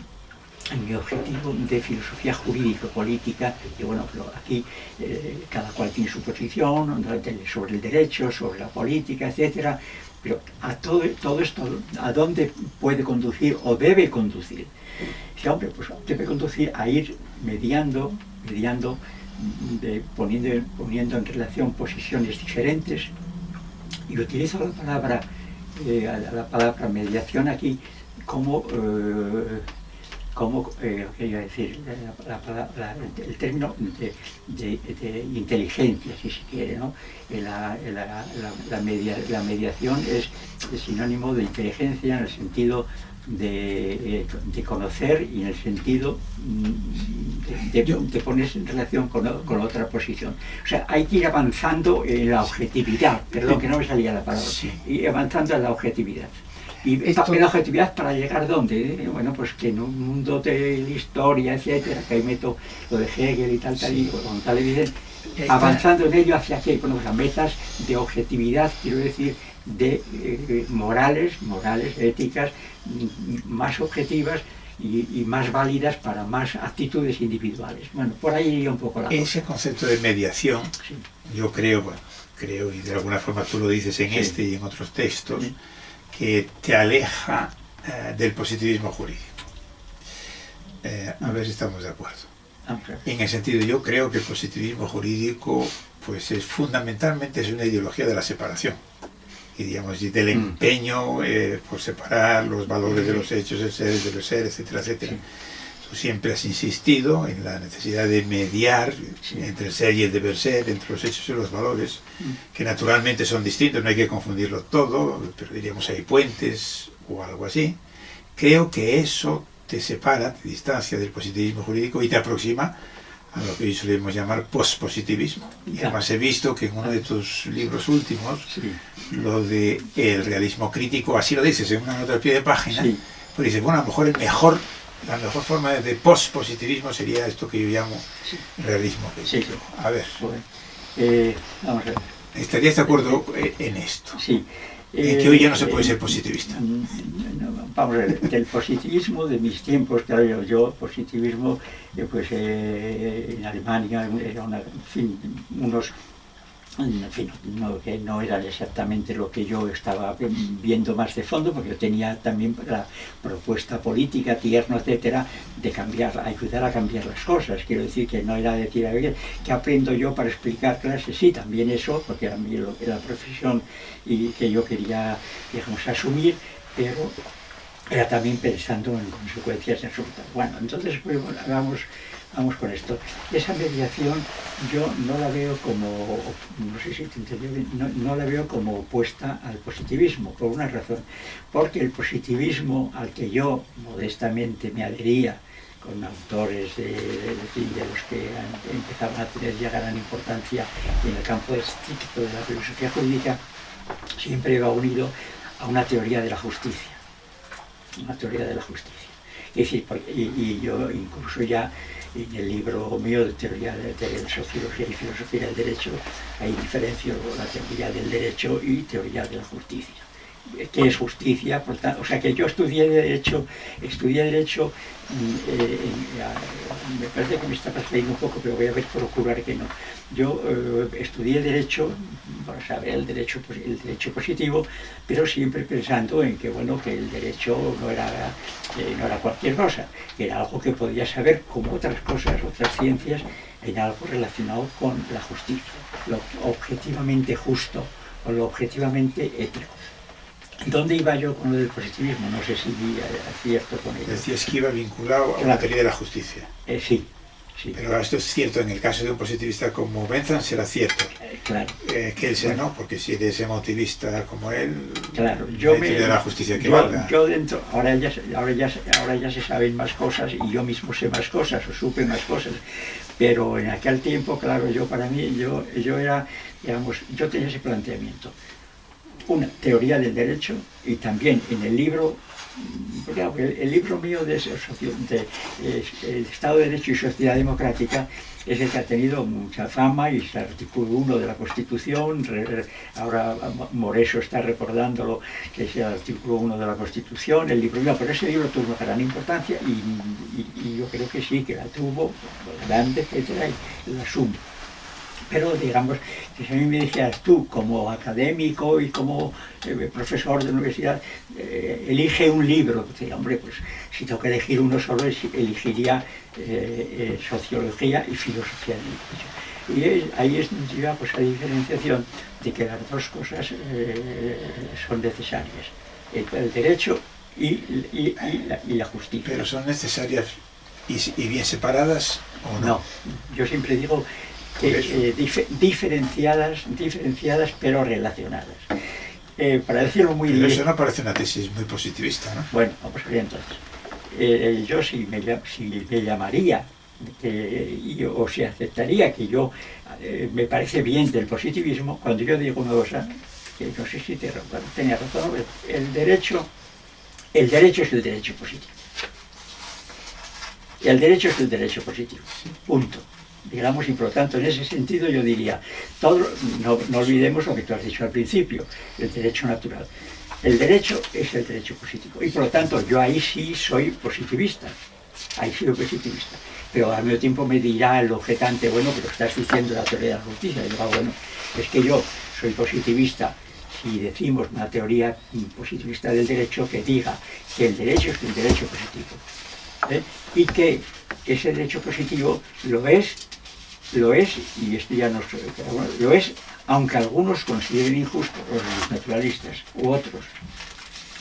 mi objetivo de filosofía jurídico-política, y bueno, pero aquí cada cual tiene su posición sobre el derecho, sobre la política, etcétera, Pero a todo esto, ¿a dónde puede conducir o debe conducir? Dice, hombre, pues debe conducir a ir mediando, poniendo en relación posiciones diferentes. Y utilizo la palabra mediación aquí como quería decir, el término de inteligencia, si se quiere, ¿no? La mediación es sinónimo de inteligencia en el sentido de conocer y en el sentido de ponerse en relación con otra posición. O sea, hay que ir avanzando en la objetividad, perdón, que no me salía la palabra, Sí. y avanzando en la objetividad. ¿Y Esto... la objetividad para llegar dónde? Bueno, pues que en un mundo de historia, etcétera, que ahí meto lo de Hegel y tal, Sí. y con tal evidencia, avanzando en ello hacia qué? Bueno, pues a metas de objetividad, quiero decir, de morales, éticas, más objetivas y más válidas para más actitudes individuales. Bueno, por ahí iría un poco la cosa. Ese concepto de mediación, Sí. yo creo, y de alguna forma tú lo dices en Sí. este y en otros textos, Sí. que te aleja del positivismo jurídico. A ver si estamos de acuerdo. En el sentido, yo creo que el positivismo jurídico pues fundamentalmente es una ideología de la separación y digamos del empeño por separar los valores de los hechos, el ser, el deber ser, etcétera, etcétera. Tú siempre has insistido en la necesidad de mediar entre el ser y el deber ser, entre los hechos y los valores, que naturalmente son distintos, no hay que confundirlo todo, pero diríamos hay puentes o algo así. Creo que eso te separa, te distancia del positivismo jurídico y te aproxima a lo que hoy solemos llamar pospositivismo. Y además he visto que en uno de tus libros últimos, lo de el realismo crítico, así lo dices en una nota al pie de página, pues dices, bueno, a lo mejor la mejor forma de pospositivismo sería esto que yo llamo realismo crítico. A ver, vamos a ver. ¿Estarías de acuerdo en esto? Sí. En que hoy ya no se puede ser positivista. Vamos a ver, del positivismo de mis tiempos, claro, yo positivismo, pues en Alemania era que no era exactamente lo que yo estaba viendo más de fondo, porque yo tenía también la propuesta política, tierno, etcétera, de ayudar a cambiar las cosas. Quiero decir que no era decir, a ver, ¿qué aprendo yo para explicar clases? Sí, también eso, porque era la profesión y que yo quería, digamos, asumir, pero era también pensando en consecuencias absolutas. Bueno, entonces pues, vamos con esto. Esa mediación yo no la veo como, no sé si te entendí bien, no la veo como opuesta al positivismo, por una razón. Porque el positivismo al que yo modestamente me adhería, con autores de los que empezaban a tener ya gran importancia en el campo estricto de la filosofía jurídica, siempre va unido a una teoría de la justicia. Una teoría de la justicia. Es decir, y yo incluso ya en el libro mío de teoría de sociología y filosofía del derecho, ahí diferencio la teoría del derecho y teoría de la justicia. ¿Qué es justicia? Por tanto, o sea que yo estudié derecho, me parece que me está pasando un poco, pero voy a procurar que no. Yo estudié derecho para saber el derecho positivo, pero siempre pensando en que bueno, que el derecho no era cualquier cosa, era algo que podía saber como otras cosas, otras ciencias, en algo relacionado con la justicia, lo objetivamente justo o lo objetivamente ético. ¿Dónde iba yo con lo del positivismo? No sé si acierto con ello. Decías que iba vinculado a la teoría de la justicia. Sí. Pero esto es cierto, en el caso de un positivista como Bentham será cierto. Claro. Que él sea no, porque si eres emotivista como él, claro, yo me de la justicia que valga. Yo dentro, ahora ya se saben más cosas y yo mismo sé más cosas, o supe más cosas. Pero en aquel tiempo, claro, yo era, digamos, yo tenía ese planteamiento. Una teoría del derecho y también en el libro, el libro mío de el Estado de Derecho y Sociedad Democrática es el que ha tenido mucha fama y es el artículo 1 de la Constitución, ahora Moreso está recordándolo, que es el artículo 1 de la Constitución, el libro mío, pero ese libro tuvo una gran importancia y yo creo que sí, que la tuvo, grande, etcétera, y la asumo. Pero digamos, que si a mí me dijeras tú, como académico y como profesor de universidad, elige un libro, decía, hombre, pues si tengo que elegir uno solo, elegiría sociología y filosofía del derecho. Y ahí es donde llega pues, la diferenciación de que las dos cosas son necesarias, el derecho y la justicia. ¿Pero son necesarias y bien separadas o no? No, yo siempre digo que diferenciadas pero relacionadas. Para decirlo muy bien. Pero eso no parece una tesis muy positivista, ¿no? Bueno, vamos a ver entonces. Yo si me llamaría o si aceptaría que yo me parece bien del positivismo, cuando yo digo una cosa, que no sé si tenía razón, el derecho es el derecho positivo. El derecho es el derecho positivo, punto. Digamos, y por lo tanto, en ese sentido yo diría, no olvidemos lo que tú has dicho al principio, el derecho natural. El derecho es el derecho positivo, y por lo tanto yo ahí sí soy positivista, pero al mismo tiempo me dirá el objetante, bueno, pero estás diciendo la teoría de la justicia, y yo digo, bueno, es que yo soy positivista si decimos una teoría positivista del derecho que diga que el derecho es el derecho positivo, y que ese derecho positivo lo es, y esto ya no sé, bueno, lo es, aunque algunos consideren injusto, los naturalistas u otros,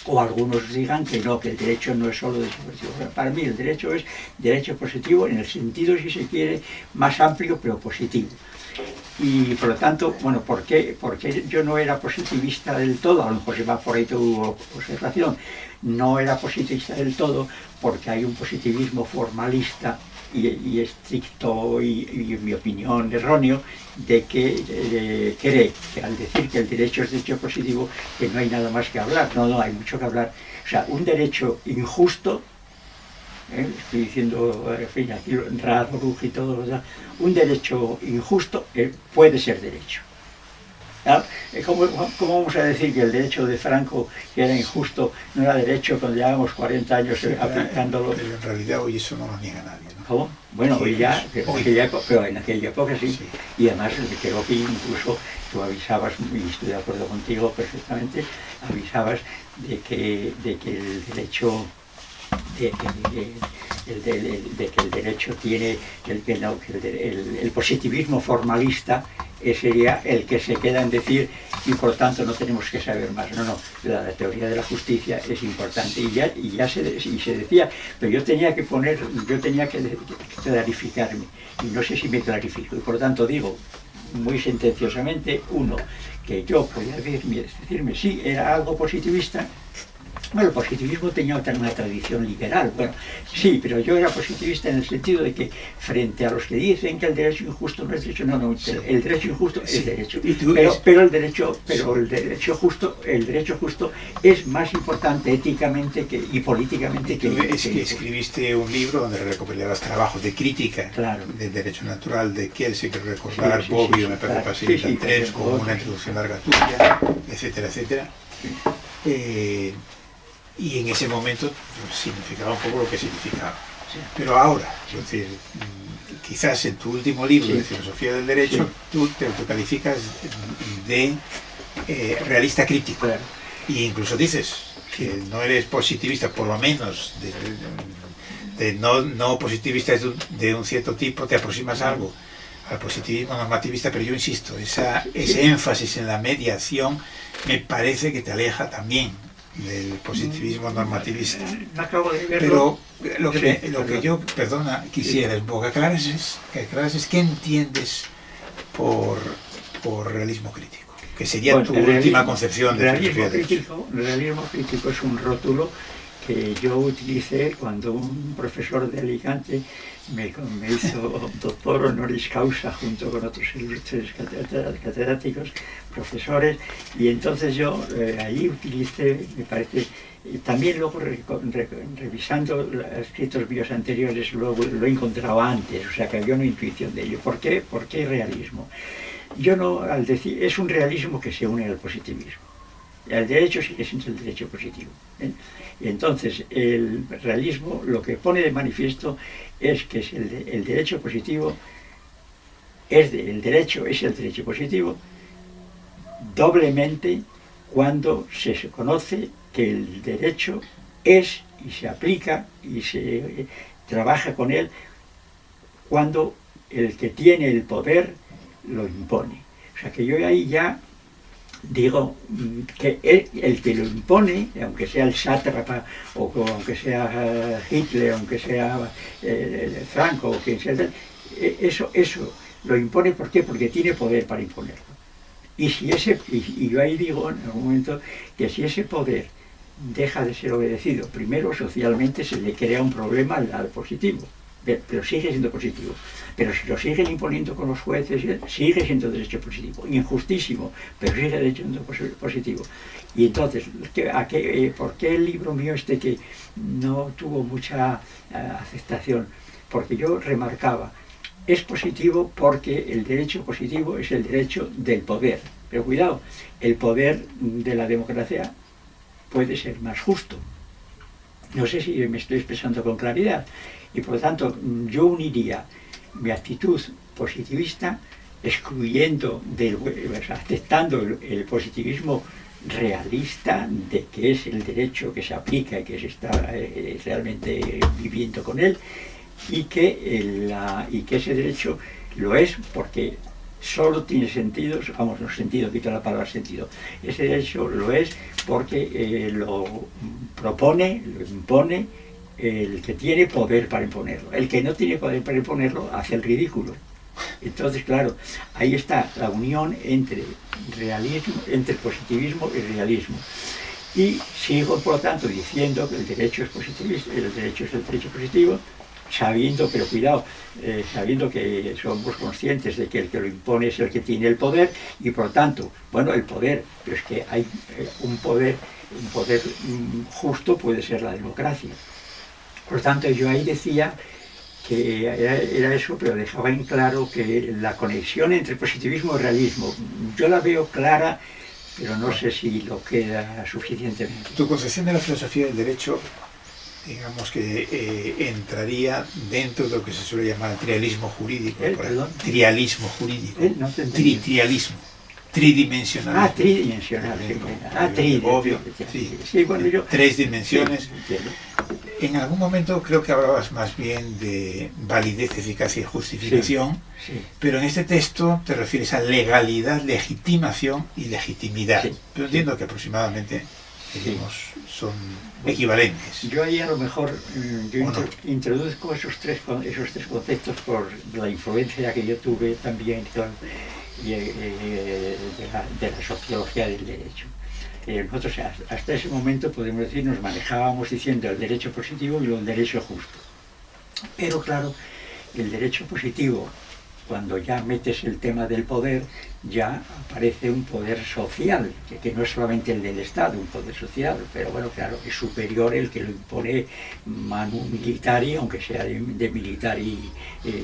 o algunos digan que no, que el derecho no es solo derecho positivo. Para mí el derecho es derecho positivo en el sentido, si se quiere, más amplio, pero positivo. Y por lo tanto, bueno, ¿por qué yo no era positivista del todo? A lo mejor se va por ahí tu observación. No era positivista del todo porque hay un positivismo formalista y estricto y en mi opinión erróneo de que cree que al decir que el derecho es derecho positivo que no hay nada más que hablar. No, hay mucho que hablar. O sea, un derecho injusto, estoy diciendo, en fin, aquí raro y todo, un derecho injusto puede ser derecho. ¿Cómo vamos a decir que el derecho de Franco, que era injusto, no era derecho cuando llevábamos 40 años aplicándolo? Pero en realidad hoy eso no lo niega nadie, ¿no? ¿Cómo? Bueno, hoy ya, pero en aquella época sí. Y además creo que incluso tú avisabas, y estoy de acuerdo contigo perfectamente, avisabas de que el derecho de que el derecho tiene, el positivismo formalista sería el que se queda en decir y por tanto no tenemos que saber más. No, la teoría de la justicia es importante y ya se decía, pero yo tenía que clarificarme y no sé si me clarifico y por lo tanto digo muy sentenciosamente, uno, que yo podía decirme sí, era algo positivista. Bueno, el positivismo tenía una tradición liberal, bueno, sí, pero yo era positivista en el sentido de que frente a los que dicen que el derecho injusto no es derecho, no, el derecho injusto es derecho, pero el derecho justo es más importante éticamente y políticamente que... Es que escribiste un libro donde recopilabas trabajos de crítica del derecho natural de Kiel, que recordar Bobbio, me parece que pasé tres, con una introducción larga tuya, etcétera, etcétera. Y en ese momento pues, significaba un poco lo que significaba. Pero ahora, es decir, quizás en tu último libro de Filosofía del Derecho, tú te autocalificas de realista crítico. E incluso dices que no eres positivista, por lo menos, no positivista de un cierto tipo, te aproximas a algo al positivismo normativista, pero yo insisto, ese énfasis en la mediación me parece que te aleja también del positivismo normativista. Acabo de verlo. Pero lo que yo, perdona, quisiera que aclares es qué entiendes por realismo crítico, que sería tu última concepción de filosofía del derecho. Realismo crítico es un rótulo que yo utilicé cuando un profesor de Alicante me hizo doctor honoris causa junto con otros ilustres catedráticos, profesores, y entonces yo ahí utilicé, me parece, también luego revisando los escritos míos anteriores lo he encontrado antes, o sea que había una intuición de ello. ¿Por qué realismo? Yo no, al decir, es un realismo que se une al positivismo. El derecho sigue siendo el derecho positivo. Y entonces, el realismo lo que pone de manifiesto es que el derecho positivo el derecho es el derecho positivo doblemente cuando se conoce que el derecho es y se aplica y se trabaja con él cuando el que tiene el poder lo impone. O sea que yo ahí ya digo que el que lo impone, aunque sea el sátrapa, o aunque sea Hitler, aunque sea Franco, o quien sea, eso lo impone, ¿por qué? Porque tiene poder para imponerlo. Y yo ahí digo en algún momento que si ese poder deja de ser obedecido, primero socialmente se le crea un problema al positivo, pero sigue siendo positivo. Pero si lo siguen imponiendo con los jueces, sigue siendo derecho positivo. Injustísimo, pero sigue siendo positivo. Y entonces, ¿por qué el libro mío que no tuvo mucha aceptación? Porque yo remarcaba, es positivo porque el derecho positivo es el derecho del poder. Pero cuidado, el poder de la democracia puede ser más justo. No sé si me estoy expresando con claridad. Y por lo tanto, yo uniría mi actitud positivista excluyendo, aceptando el positivismo realista de que es el derecho que se aplica y que se está realmente viviendo con él, y que ese derecho lo es porque solo tiene sentido, vamos, no sentido, quito la palabra sentido, ese derecho lo es porque lo propone, lo impone el que tiene poder para imponerlo. El que no tiene poder para imponerlo hace el ridículo. Entonces, claro, ahí está la unión entre realismo, entre positivismo y realismo. Y sigo, por lo tanto, diciendo que el derecho es positivista, el derecho es el derecho positivo, sabiendo, pero cuidado, sabiendo que somos conscientes de que el que lo impone es el que tiene el poder, y por lo tanto, bueno, el poder, pero es que hay un poder justo puede ser la democracia. Por lo tanto, yo ahí decía que era eso, pero dejaba en claro que la conexión entre positivismo y realismo, yo la veo clara, pero no sé si lo queda suficientemente. Tu concepción de la filosofía del derecho, digamos que entraría dentro de lo que se suele llamar trialismo jurídico. Trialismo jurídico. No trialismo. Tridimensional. Tridimensional. Obvio. Sí, bueno, tres dimensiones. Sí, en algún momento creo que hablabas más bien de validez, eficacia y justificación, pero en este texto te refieres a legalidad, legitimación y legitimidad. Pero entiendo que aproximadamente digamos, son equivalentes. Yo ahí a lo mejor introduzco esos tres conceptos por la influencia que yo tuve también de la sociología del derecho. Nosotros hasta ese momento, podemos decir, nos manejábamos diciendo el derecho positivo y el derecho justo. Pero claro, el derecho positivo, cuando ya metes el tema del poder, ya aparece un poder social, que no es solamente el del Estado, un poder social, pero bueno, claro, es superior el que lo impone manu militari, aunque sea de militari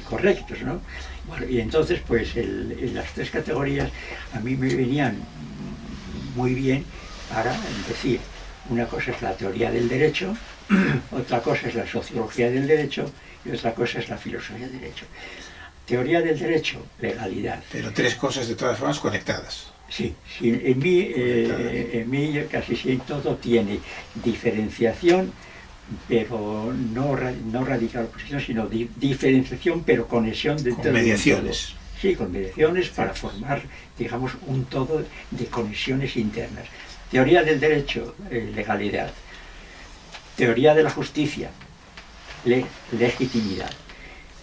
correctos, ¿no? Bueno, y entonces, pues, las tres categorías a mí me venían muy bien para decir, una cosa es la teoría del derecho, otra cosa es la sociología del derecho y otra cosa es la filosofía del derecho. Teoría del derecho, legalidad. Pero tres cosas de todas formas conectadas. Sí, en mí casi siempre todo tiene diferenciación, pero no radical oposición, sino diferenciación, pero conexión dentro de mediaciones. Sí, con mediaciones para formar, digamos, un todo de conexiones internas. Teoría del derecho, legalidad. Teoría de la justicia, legitimidad.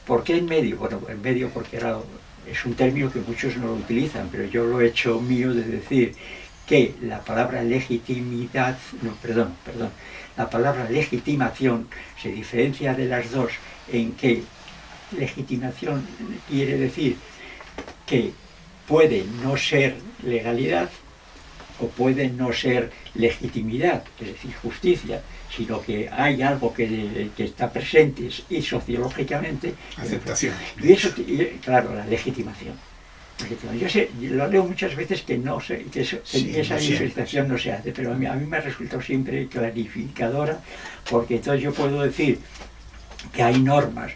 ¿Por qué en medio? Bueno, en medio porque es un término que muchos no lo utilizan, pero yo lo he hecho mío de decir que la palabra legitimidad, la palabra legitimación se diferencia de las dos en que legitimación quiere decir que puede no ser legalidad o puede no ser legitimidad, es decir, justicia, sino que hay algo que está presente y sociológicamente... Aceptación. Y eso, claro, la legitimación. Yo lo leo muchas veces que no sé, que esa diferenciación no se hace, pero a mí me ha resultado siempre clarificadora, porque entonces yo puedo decir que hay normas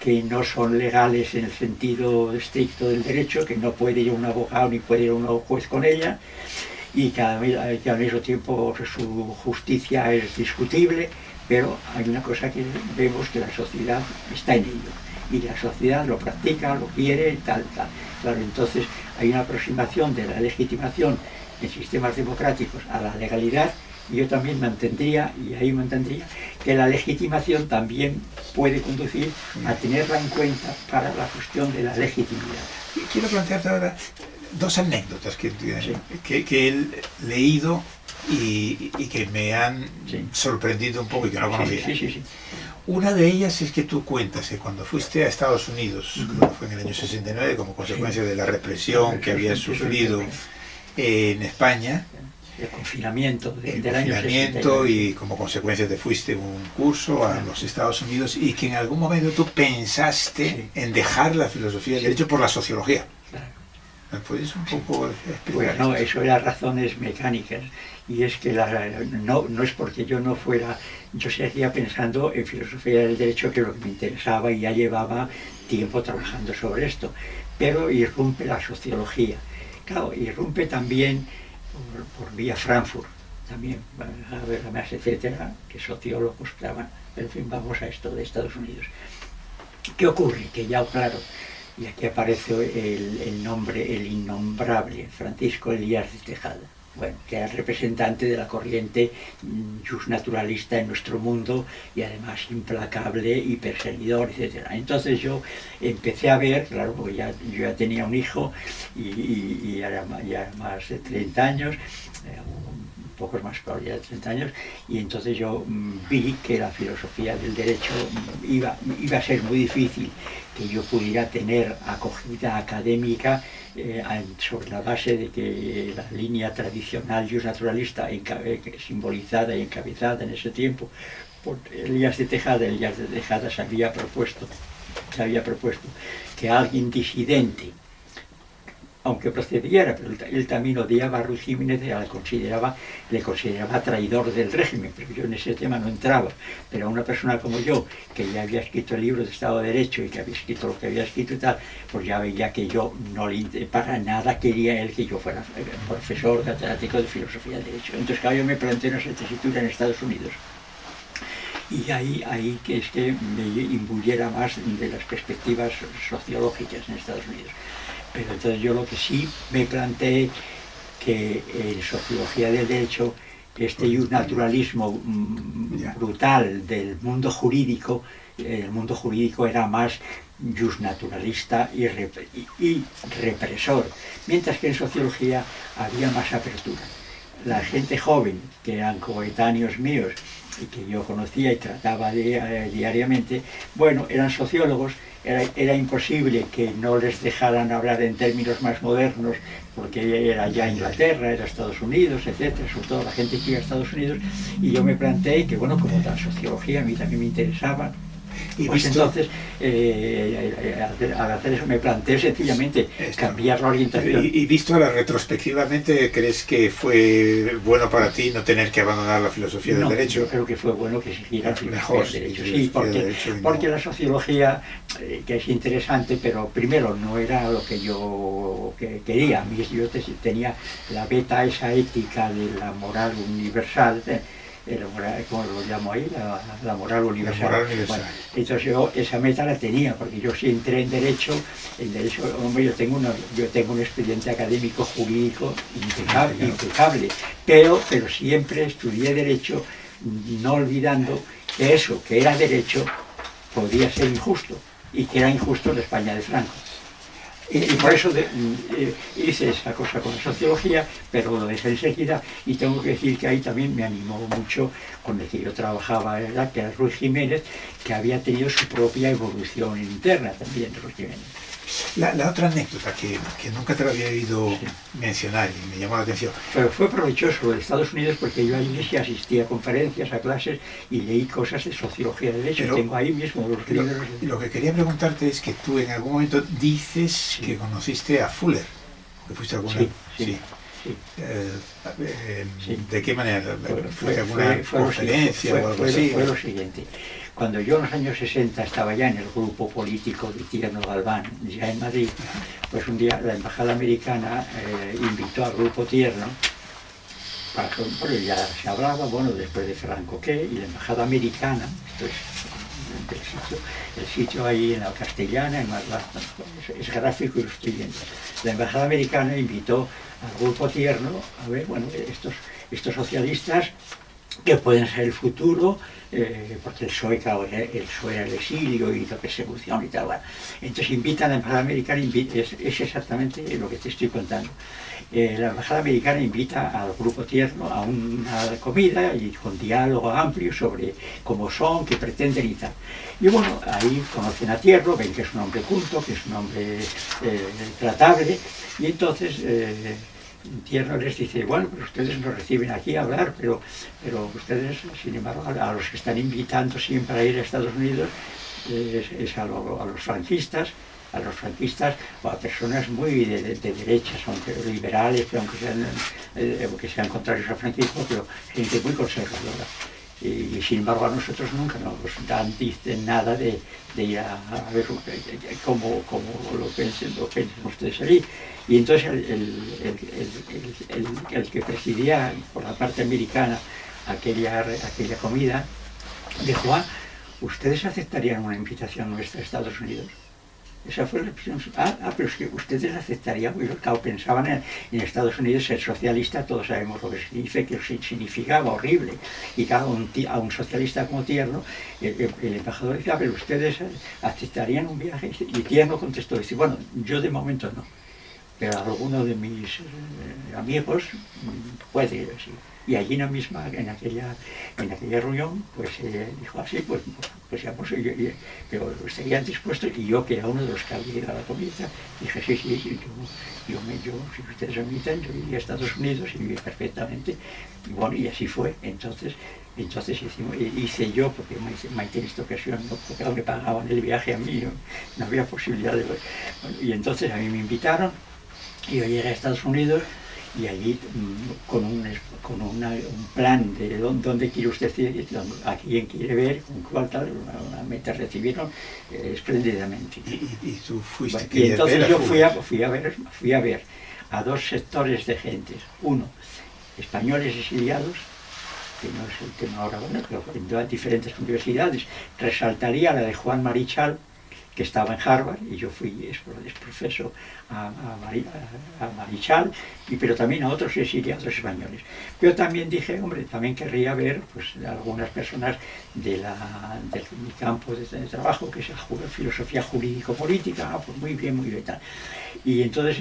que no son legales en el sentido estricto del derecho, que no puede ir un abogado ni puede ir un juez con ella, y que al mismo tiempo su justicia es discutible, pero hay una cosa que vemos, que la sociedad está en ello, y la sociedad lo practica, lo quiere, tal. Claro, entonces hay una aproximación de la legitimación en sistemas democráticos a la legalidad, y yo también mantendría que la legitimación también puede conducir a tenerla en cuenta para la cuestión de la legitimidad. Quiero plantearte ahora dos anécdotas que he leído y que me han sorprendido un poco y que no conocía. Sí. Una de ellas es que tú cuentas que cuando fuiste a Estados Unidos, creo que fue en el año 69, como consecuencia de la represión que habías sufrido en España, el confinamiento del año 69, y como consecuencia te fuiste un curso a los Estados Unidos, y que en algún momento tú pensaste en dejar la filosofía del derecho por la sociología. ¿Me puedes un poco explicar? Bueno, eso eran razones mecánicas, y es que no es porque yo no fuera, yo seguía pensando en filosofía del derecho, que es lo que me interesaba, y ya llevaba tiempo trabajando sobre esto, pero irrumpe la sociología. Claro, irrumpe también por vía Frankfurt, también, Habermas, etcétera, que sociólogos, claro, en fin, vamos a esto de Estados Unidos. ¿Qué ocurre? Que ya, claro, y aquí aparece el nombre, el innombrable Francisco Elías de Tejada, bueno, que era representante de la corriente justnaturalista en nuestro mundo, y además implacable y perseguidor, etc. Entonces yo empecé a ver, claro, porque yo ya tenía un hijo y era ya más de 30 años, pocos más, pero ya de 30 años, y entonces yo vi que la filosofía del derecho iba a ser muy difícil que yo pudiera tener acogida académica sobre la base de que la línea tradicional justnaturalista simbolizada y encabezada en ese tiempo por Elías de Tejada se había propuesto que alguien disidente, aunque procediera, pero él también odiaba a Ruiz Jiménez, le consideraba traidor del régimen, pero yo en ese tema no entraba. Pero a una persona como yo, que ya había escrito el libro de Estado de Derecho y que había escrito lo que había escrito y tal, pues ya veía que yo para nada quería él que yo fuera profesor catedrático de filosofía del derecho. Entonces, claro, yo me planteé una tesitura en Estados Unidos. Y ahí que es que me imbuyera más de las perspectivas sociológicas en Estados Unidos. Pero entonces yo lo que sí me planteé, que en sociología del derecho, este justnaturalismo brutal del mundo jurídico, el mundo jurídico era más justnaturalista y represor, mientras que en sociología había más apertura. La gente joven, que eran coetáneos míos y que yo conocía y trataba diariamente, bueno, eran sociólogos. Era imposible que no les dejaran hablar en términos más modernos, porque era ya Inglaterra, era Estados Unidos, etcétera, sobre todo la gente que iba a Estados Unidos, y yo me planteé que, bueno, como la sociología a mí también me interesaba, y pues entonces, al hacer eso, me planteé sencillamente cambiar la orientación. Y visto ahora retrospectivamente, ¿crees que fue bueno para ti no tener que abandonar la filosofía del derecho? Yo creo que fue bueno que siguiera la filosofía del derecho. Sí, porque la sociología, que es interesante, pero primero no era lo que yo quería. Yo tenía la beta esa ética de la moral universal, ¿cómo lo llamo ahí? La moral universal. La moral universal. Bueno, entonces yo esa meta la tenía, porque yo sí entré en derecho, hombre, yo tengo un expediente académico jurídico impecable, pero siempre estudié derecho, no olvidando que eso, que era derecho, podía ser injusto, y que era injusto en España de Franco. Y por eso hice esa cosa con la sociología, pero lo dejé enseguida, y tengo que decir que ahí también me animó mucho con el que yo trabajaba, que era Ruiz Jiménez, que había tenido su propia evolución interna también, Ruiz Jiménez. La otra anécdota que nunca te lo había oído mencionar y me llamó la atención. Pero fue provechoso en Estados Unidos, porque yo allí sí asistía a conferencias, a clases, y leí cosas de sociología de derecho. Pero tengo ahí mismo los libros. Lo que quería preguntarte es que tú en algún momento dices que conociste a Fuller, que fuiste alguna. Sí. sí. Sí. ¿De qué manera? ¿Fue alguna fue conferencia o algo así? Fue lo siguiente. Cuando yo en los años 60 estaba ya en el grupo político de Tierno Galván, ya en Madrid, pues un día la embajada americana invitó al grupo Tierno, bueno, ya se hablaba, bueno, después de Franco qué, y la embajada americana, esto es el sitio ahí en la Castellana, es gráfico y lo estoy viendo. La embajada americana invitó al grupo Tierno a ver, bueno, estos socialistas que pueden ser el futuro, porque el PSOE, claro, el PSOE era el exilio y la persecución y tal. Bueno. Entonces invitan a la embajada americana, es exactamente lo que te estoy contando. La embajada americana invita al grupo Tierno a una comida y con diálogo amplio sobre cómo son, qué pretenden y tal. Y bueno, ahí conocen a Tierno, ven que es un hombre culto, que es un hombre tratable, y entonces Tierno les dice, bueno, pues ustedes nos reciben aquí a hablar, pero ustedes, sin embargo, a los que están invitando siempre a ir a Estados Unidos es a los franquistas, o a personas muy de derechas, aunque liberales, aunque sean contrarios al franquismo, pero gente muy conservadora. Y sin embargo a nosotros nunca nos dicen nada de ir a ver cómo lo piensan ustedes allí. Y entonces el que presidía por la parte americana aquella comida dijo, ¿ustedes aceptarían una invitación nuestra a Estados Unidos? Esa fue la opción. Pero es que ustedes aceptarían, porque claro, pensaban en Estados Unidos ser socialista, todos sabemos lo que significa, que significaba horrible. Y claro, a un socialista como Tierno, el embajador decía, pero ustedes aceptarían un viaje. Y Tierno contestó, dice, bueno, yo de momento no, pero alguno de mis amigos puede, sí. Y allí en aquella reunión, pues dijo así, pues ya, pero estarían dispuestos, y yo, que era uno de los que había ido a la comida, dije, sí, yo, si ustedes me invitan, yo iría a Estados Unidos y viví perfectamente, y bueno, y así fue. Entonces hice yo, porque Maite en esta ocasión, no, porque me pagaban el viaje a mí, no había posibilidad de... Bueno, y entonces a mí me invitaron, y yo llegué a Estados Unidos, y allí con un plan de dónde quiere usted ir, a quién quiere ver, con cuál tal, me recibieron espléndidamente. ¿Y tú fuiste? Bueno, y entonces yo fui a ver a dos sectores de gentes. Uno, españoles exiliados, que no es el tema ahora, bueno, pero en diferentes universidades. Resaltaría la de Juan Marichal, que estaba en Harvard, y yo fui profesor a Marichal, pero también a otros exiliados españoles. Yo también dije, hombre, también querría ver pues, algunas personas de mi campo de trabajo, que es la filosofía jurídico-política, pues muy bien, tal. Y entonces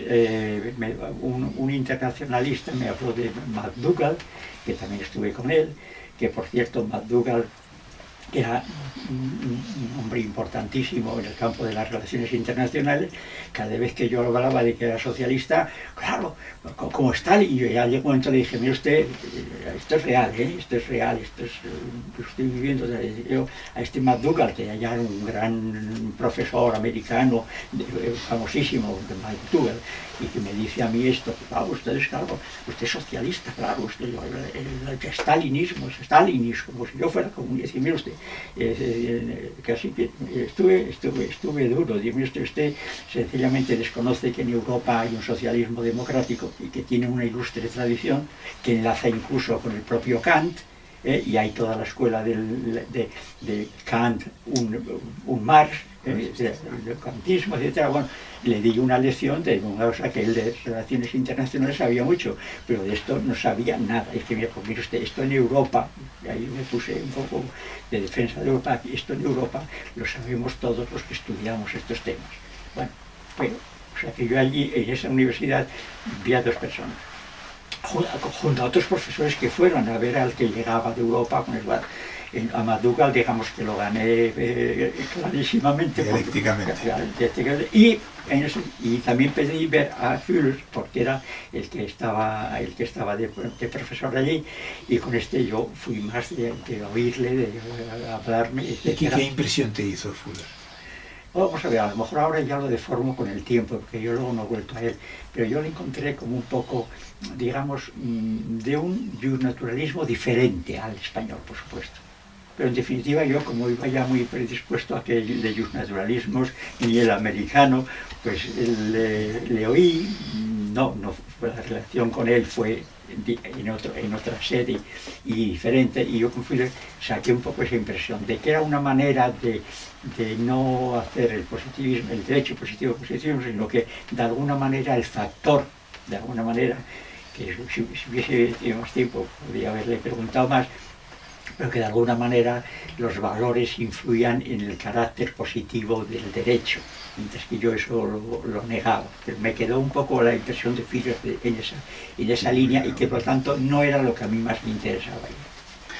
un internacionalista me habló de McDougall, que también estuve con él, que por cierto McDougall era un hombre importantísimo en el campo de las relaciones internacionales. Cada vez que yo hablaba de que era socialista, claro, como Stalin, y yo ya llegó un momento le dije, mire usted, esto es real, esto es real, lo estoy viviendo. Yo, a este McDougall, que ya era un gran profesor americano, famosísimo, de McDougall, y que me dice a mí esto, claro, usted es socialista, claro, usted, el stalinismo, como si yo fuera comunista. Y mire usted, casi que estuve duro. Mire usted sencillamente desconoce que en Europa hay un socialismo democrático y que tiene una ilustre tradición que enlaza incluso con el propio Kant, y hay toda la escuela de Kant, un Marx, el kantismo, etc. Bueno, le di una lección de una cosa que él de relaciones internacionales sabía mucho, pero de esto no sabía nada. Es que, mire usted, esto en Europa, y ahí me puse un poco de defensa de Europa, esto en Europa lo sabemos todos los que estudiamos estos temas. Bueno, pero, o sea que yo allí, en esa universidad, vi a dos personas, junto a otros profesores que fueron a ver al que llegaba de Europa con el bar. A McDougall, digamos que lo gané clarísimamente. Dialécticamente. Y también pedí ver a Fuller, porque era el que estaba de profesor allí, y con este yo fui más de oírle, de hablarme, etc. ¿Qué impresión te hizo Fuller? Vamos a ver, a lo mejor ahora ya lo deformo con el tiempo, porque yo luego no he vuelto a él, pero yo lo encontré como un poco, digamos, de un naturalismo diferente al español, por supuesto. Pero en definitiva yo, como iba ya muy predispuesto a que de naturalismos y el americano, pues le oí, no, la relación con él fue en otra sede y diferente, y yo saqué un poco esa impresión de que era una manera de no hacer el positivismo, el derecho positivo, sino que de alguna manera el factor, de alguna manera, que si hubiese tenido más tiempo podría haberle preguntado más, pero que de alguna manera los valores influían en el carácter positivo del derecho, mientras que yo eso lo negaba. Pero me quedó un poco la impresión de Figueres en esa línea, y que por lo tanto no era lo que a mí más me interesaba.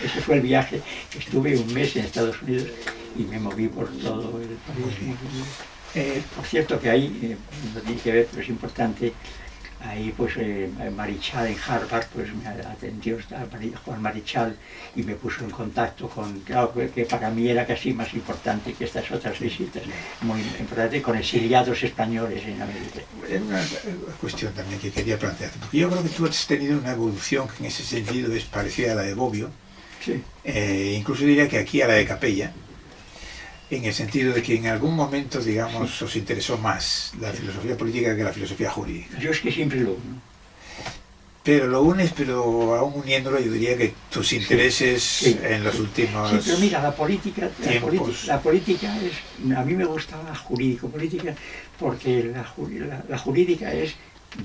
Ese fue el viaje. Estuve un mes en Estados Unidos y me moví por todo el país. Por cierto que ahí, no tiene que ver, pero es importante, ahí pues Marichal en Harvard pues me atendió Juan Marichal y me puso en contacto con, claro, que para mí era casi más importante que estas otras visitas, muy importante, con exiliados españoles en América. Es una cuestión también que quería plantearte, porque yo creo que tú has tenido una evolución que en ese sentido es parecida a la de Bobbio, sí. Incluso diría que aquí a la de Capella, en el sentido de que en algún momento, digamos, sí, os interesó más la filosofía política que la filosofía jurídica. Yo es que siempre lo uno. Pero lo unes, pero aún uniéndolo, yo diría que tus intereses sí, en los últimos sí, pero mira, la política es, a mí me gusta la jurídico-política porque la jurídica es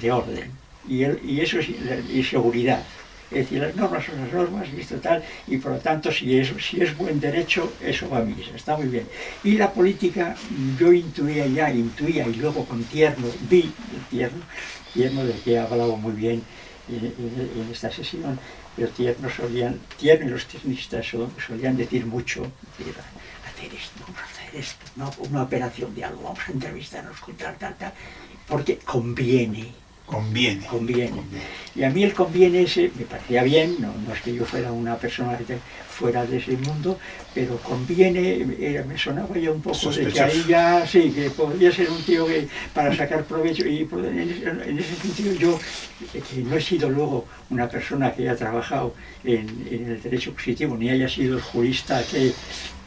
de orden y eso es seguridad. Es decir, las normas son las normas y esto tal, y por lo tanto si es buen derecho, eso va a misa, está muy bien. Y la política, yo intuía y luego con Tierno, vi Tierno del que he hablado muy bien en esta sesión, pero Tierno y los tiernistas solían decir mucho, hacer esto, vamos a hacer esto, ¿no? Una operación de algo, vamos a entrevistarnos con tal, porque conviene. Y a mí el conviene ese me parecía bien, no es que yo fuera una persona fuera de ese mundo, pero conviene, me sonaba ya un poco sospechoso, de que ahí ya, sí, que podría ser un tío que para sacar provecho, y en ese sentido yo, que no he sido luego una persona que haya trabajado en el derecho positivo, ni haya sido el jurista que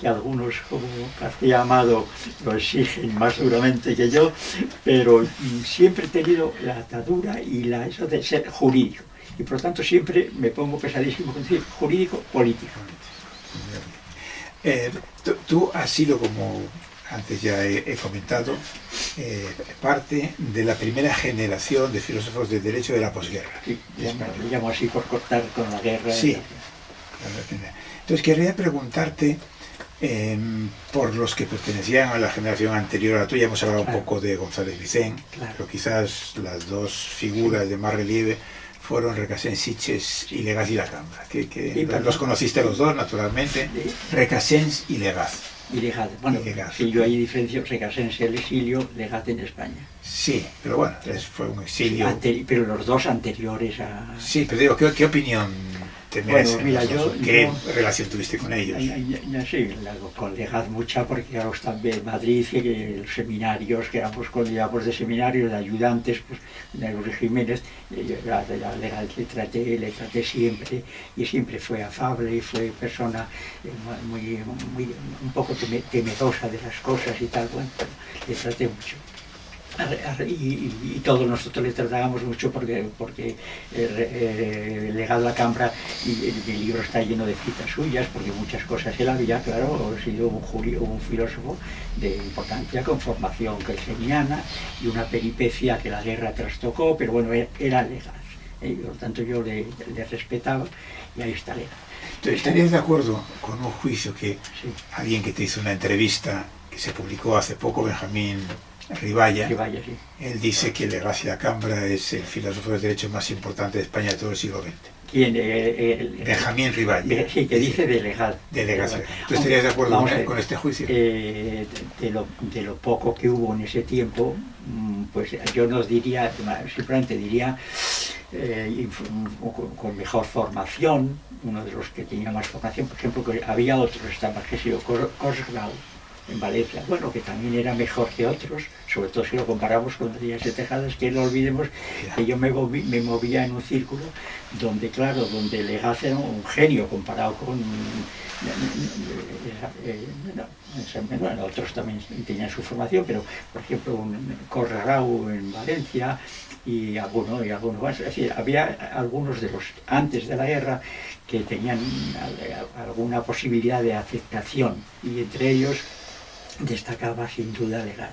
algunos como García Amado lo exigen más duramente que yo, pero siempre he tenido la atadura y eso de ser jurídico. Y por lo tanto siempre me pongo pesadísimo con decir jurídico-político. Tú has sido, como antes ya he comentado, parte de la primera generación de filósofos del derecho de la posguerra. Sí, lo llamo así por cortar con la guerra. Sí. Entonces querría preguntarte, por los que pertenecían a la generación anterior a la tuya, hemos hablado un poco de González Vicén, pero quizás las dos figuras de más relieve fueron Recasens, Sitges y Legaz y Lacambra, que los conociste los dos, naturalmente, Recasens y Legaz. Bueno, sí, yo ahí diferencio Recasens el exilio, Legaz en España. Sí, pero bueno, fue un exilio. Pero los dos anteriores a... Sí, pero digo, ¿qué opinión te merecen? Bueno, mira, ¿qué relación tuviste con ellos? Sí, con Legaz mucha, porque claro, también en Madrid, y los seminarios, que éramos coordinadores de seminarios, de ayudantes, pues, de los Jiménez, Legaz le traté siempre, y siempre fue afable, y fue persona muy un poco temerosa de las cosas y tal, bueno, le traté mucho. Y todos nosotros le tratábamos mucho porque Legaz Lacambra, y el libro está lleno de citas suyas, porque muchas cosas él había, claro, sido un filósofo de importancia, con formación kelseniana y una peripecia que la guerra trastocó, pero bueno, era Legaz, por lo tanto yo le respetaba, y ahí está Legaz. ¿Estarías de acuerdo con un juicio que alguien que te hizo una entrevista que se publicó hace poco, Benjamín Riballa, sí. Él dice que Legaz y Lacambra es el filósofo del derecho más importante de España de todo el siglo XX? ¿Quién? Benjamín Riballa. Sí, que dice de Legaz. De Legaz. ¿Tú estarías de acuerdo con este juicio? De lo poco que hubo en ese tiempo, pues yo nos diría, simplemente diría, con mejor formación, uno de los que tenía más formación, por ejemplo, que había otros, estaba que sido Korsgrau, en Valencia, bueno, que también era mejor que otros, sobre todo si lo comparamos con Días de Tejadas, que no olvidemos que yo me movía en un círculo donde, claro, donde Legaz era un genio comparado con... bueno, otros también tenían su formación, pero por ejemplo un Corrarau en Valencia y algunos más. Es decir, había algunos de los antes de la guerra que tenían alguna posibilidad de aceptación, y entre ellos destacaba sin duda Legaz.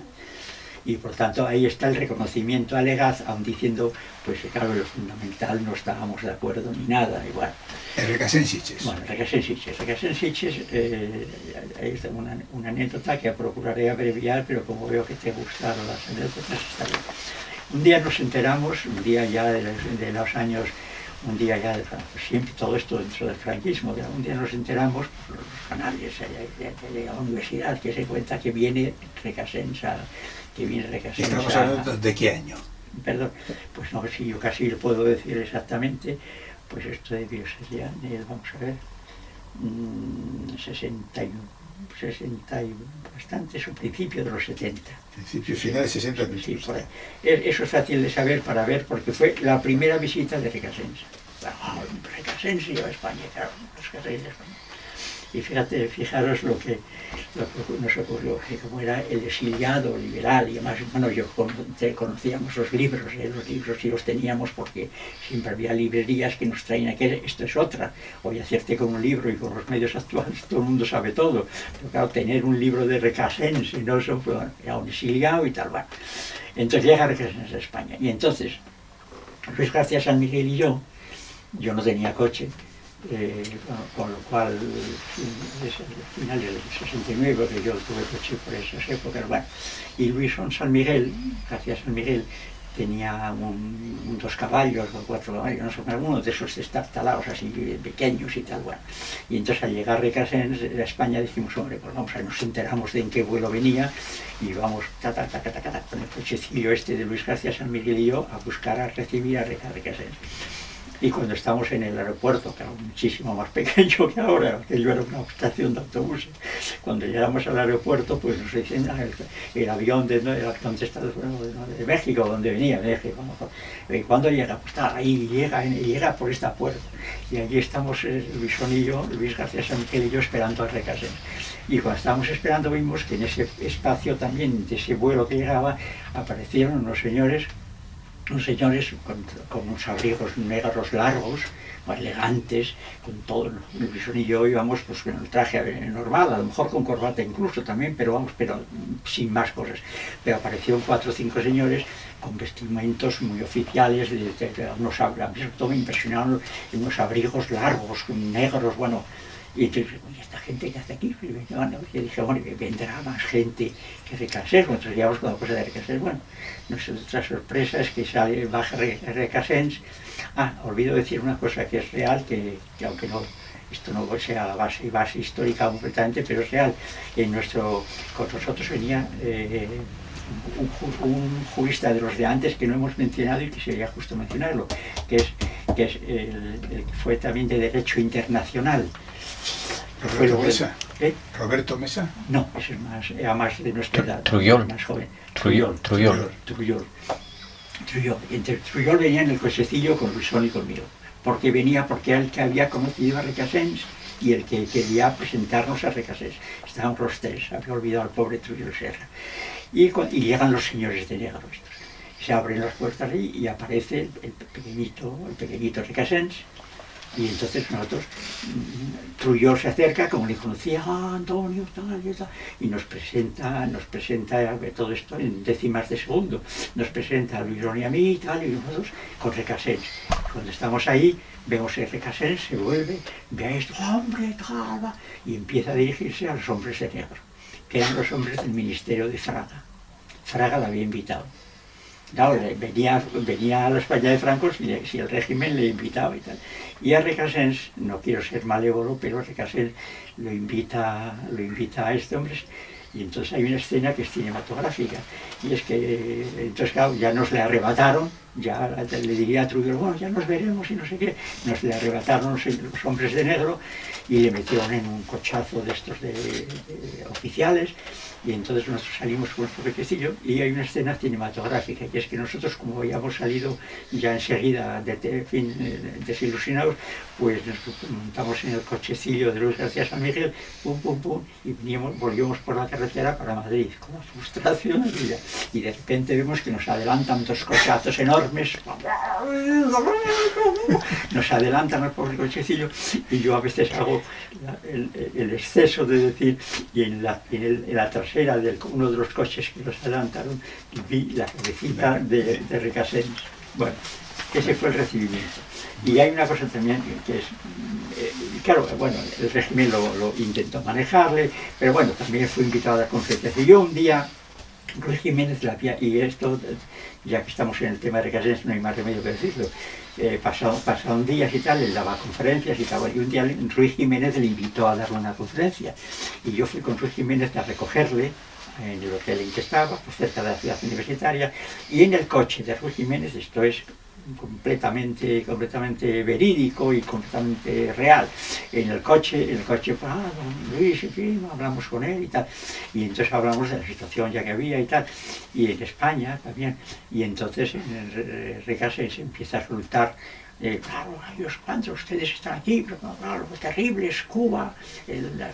Y por tanto ahí está el reconocimiento a Legaz, aun diciendo, pues claro, lo fundamental no estábamos de acuerdo ni nada, igual. Recasens Sitges. Bueno, Recasens Sitges es una anécdota que procuraré abreviar, pero como veo que te gustaron las anécdotas, está bien. Un día nos enteramos, un día ya de los años, un día ya, siempre todo esto dentro del franquismo, un día nos enteramos por los canales de la universidad, que se cuenta que viene Recasens ¿Estamos hablando de qué año? Perdón, pues no, si yo casi lo puedo decir exactamente, pues esto debió ser ya, vamos a ver, 60 y bastante, su principio de los 70. Principio, final de 60. Sí, por ahí. Eso es fácil de saber para ver, porque fue la primera visita de Recasens. Recasens iba a España, claro, Recasens de España. Y fijaros lo que nos ocurrió, que como era el exiliado liberal, y además, bueno, conocíamos los libros sí los teníamos porque siempre había librerías que nos traían aquel, esto es otra, hoy hacerte con un libro y con los medios actuales todo el mundo sabe todo, pero claro, tener un libro de Recasens, no, eso fue, era un exiliado y tal, bueno. Entonces llega Recasens a España, y entonces Luis García San Miguel y yo no tenía coche, con lo cual desde finales del 69, porque yo tuve coche por esas épocas, bueno, y Luis San Miguel, García San Miguel, tenía dos caballos o 4 caballos, no sé, algunos de esos destartalados así pequeños y tal, bueno. Y entonces al llegar a Recasens, a España, dijimos, hombre, pues vamos a ver, nos enteramos de en qué vuelo venía y vamos con el cochecillo este de Luis García San Miguel y yo a buscar a recibir a Recasens. Y cuando estamos en el aeropuerto, que era muchísimo más pequeño que ahora, aquello era una estación de autobuses, cuando llegamos al aeropuerto, pues nos dicen el avión de México, donde venía México, ¿y cuándo llega? Pues está ahí, llega por esta puerta. Y allí estamos Luisón y yo, Luis García San Miguel y yo, esperando a Recasens. Y cuando estábamos esperando vimos que en ese espacio también, de ese vuelo que llegaba, aparecieron unos señores con unos abrigos negros largos, elegantes, con todo. Luisón y yo íbamos pues con el traje normal, a lo mejor con corbata incluso también, pero sin más cosas. Pero aparecieron 4 o 5 señores con vestimentos muy oficiales, todo me impresionaron, unos abrigos largos, negros, bueno. Y entonces, ¿esta gente que hace aquí? Y dije, bueno, vendrá más gente que Recasens, nosotros llevamos con la cosa de Recasens. Bueno, nuestra sorpresa es que baja Recasens. Olvido decir una cosa que es real, que aunque esto no sea la base histórica completamente, pero es real. Con nosotros venía un jurista de los de antes que no hemos mencionado y que sería justo mencionarlo, que fue también de Derecho Internacional. ¿Roberto Mesa? ¿Roberto Mesa? No, ese era más de nuestra edad, más joven. Trujol. Y entre Trujol venía en el cochecillo con Luisón y conmigo, porque era el que había conocido a Recasens y el que quería presentarnos a Recasens. Estábamos los 3, había olvidado al pobre Trujol Serra. Y llegan los señores de negro estos. Se abren las puertas ahí y aparece el pequeñito Recasens. Y entonces nosotros, Trujol se acerca, como le conocía, Antonio, tal y tal, y nos presenta todo esto en décimas de segundo. Nos presenta a Luisón y a mí y tal, y nosotros con Recasens. Cuando estamos ahí, vemos que Recasens se vuelve, ve a esto, hombre, tal, y empieza a dirigirse a los hombres de negro, que eran los hombres del ministerio de Fraga. Fraga la había invitado. Claro, venía a la España de Franco si el régimen le invitaba y tal. Y a Recasens, no quiero ser malévolo, pero Recasens lo invita a este hombre Y entonces hay una escena que es cinematográfica, y es que, entonces claro, ya nos le arrebataron, ya le diría a Trujillo, bueno, ya nos veremos y no sé qué, nos le arrebataron los hombres de negro y le metieron en un cochazo de estos de oficiales, y entonces nosotros salimos con nuestro cochecillo y hay una escena cinematográfica, y es que nosotros, como habíamos salido ya enseguida desilusionados, pues nos montamos en el cochecillo de Luis García San Miguel, pum, pum, pum, y volvíamos por la carretera para Madrid, con la frustración y de repente vemos que nos adelantan dos cochazos enormes, nos adelantan por el cochecillo, y yo a veces hago el exceso de decir, y en la trasera de uno de los coches que nos adelantaron vi la cabecita de Recasens. Bueno, ese fue el recibimiento. Y hay una cosa también que es, claro, bueno, el régimen lo intentó manejarle, pero bueno, también fue invitado a las conferencias. Y yo un día, Ruiz Jiménez, y esto, ya que estamos en el tema de Recasens, no hay más remedio que decirlo, pasaron días y tal, él daba conferencias y tal, y un día Ruiz Jiménez le invitó a darle una conferencia, y yo fui con Ruiz Jiménez a recogerle en el hotel en que estaba, pues cerca de la ciudad universitaria, y en el coche de Ruiz Jiménez, esto es completamente verídico y completamente real. En el coche, pues, don Luis, en fin, hablamos con él y tal, y entonces hablamos de la situación ya que había y tal, y en España también, y entonces en el Recasens se empieza a soltar, claro, Dios, cuántos ustedes están aquí, pero claro, lo terrible es Cuba,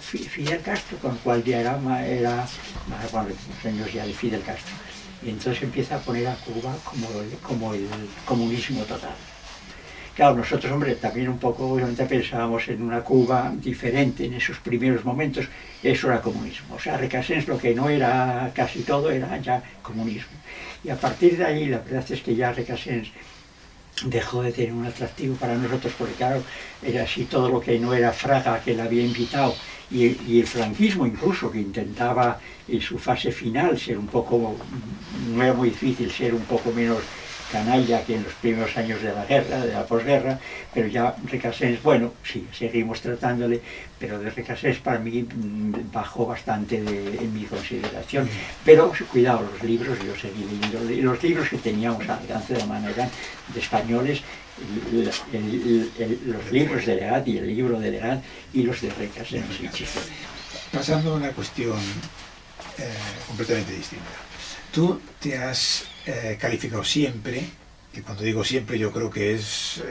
Fidel Castro, con el cual ya era bueno, los años ya de Fidel Castro. Y entonces empieza a poner a Cuba como el comunismo total. Claro, nosotros, hombre, también un poco obviamente pensábamos en una Cuba diferente en esos primeros momentos, eso era comunismo. O sea, Recasens lo que no era casi todo era ya comunismo. Y a partir de ahí, la verdad es que ya Recasens dejó de tener un atractivo para nosotros, porque claro, era así todo lo que no era Fraga, que le había invitado, y el franquismo incluso, que intentaba en su fase final ser un poco, no era muy difícil ser un poco menos canalla que en los primeros años de la guerra, de la posguerra, pero ya Recasens, bueno, sí, seguimos tratándole, pero de Recasens para mí bajó bastante en mi consideración. Pero cuidado, los libros, yo seguí leyendo, los libros que teníamos al alcance de la mano eran de españoles, los libros de Legat y el libro de Legat y los de Recasens. Pasando a una cuestión completamente distinta. Tú te has calificado siempre, y cuando digo siempre yo creo que es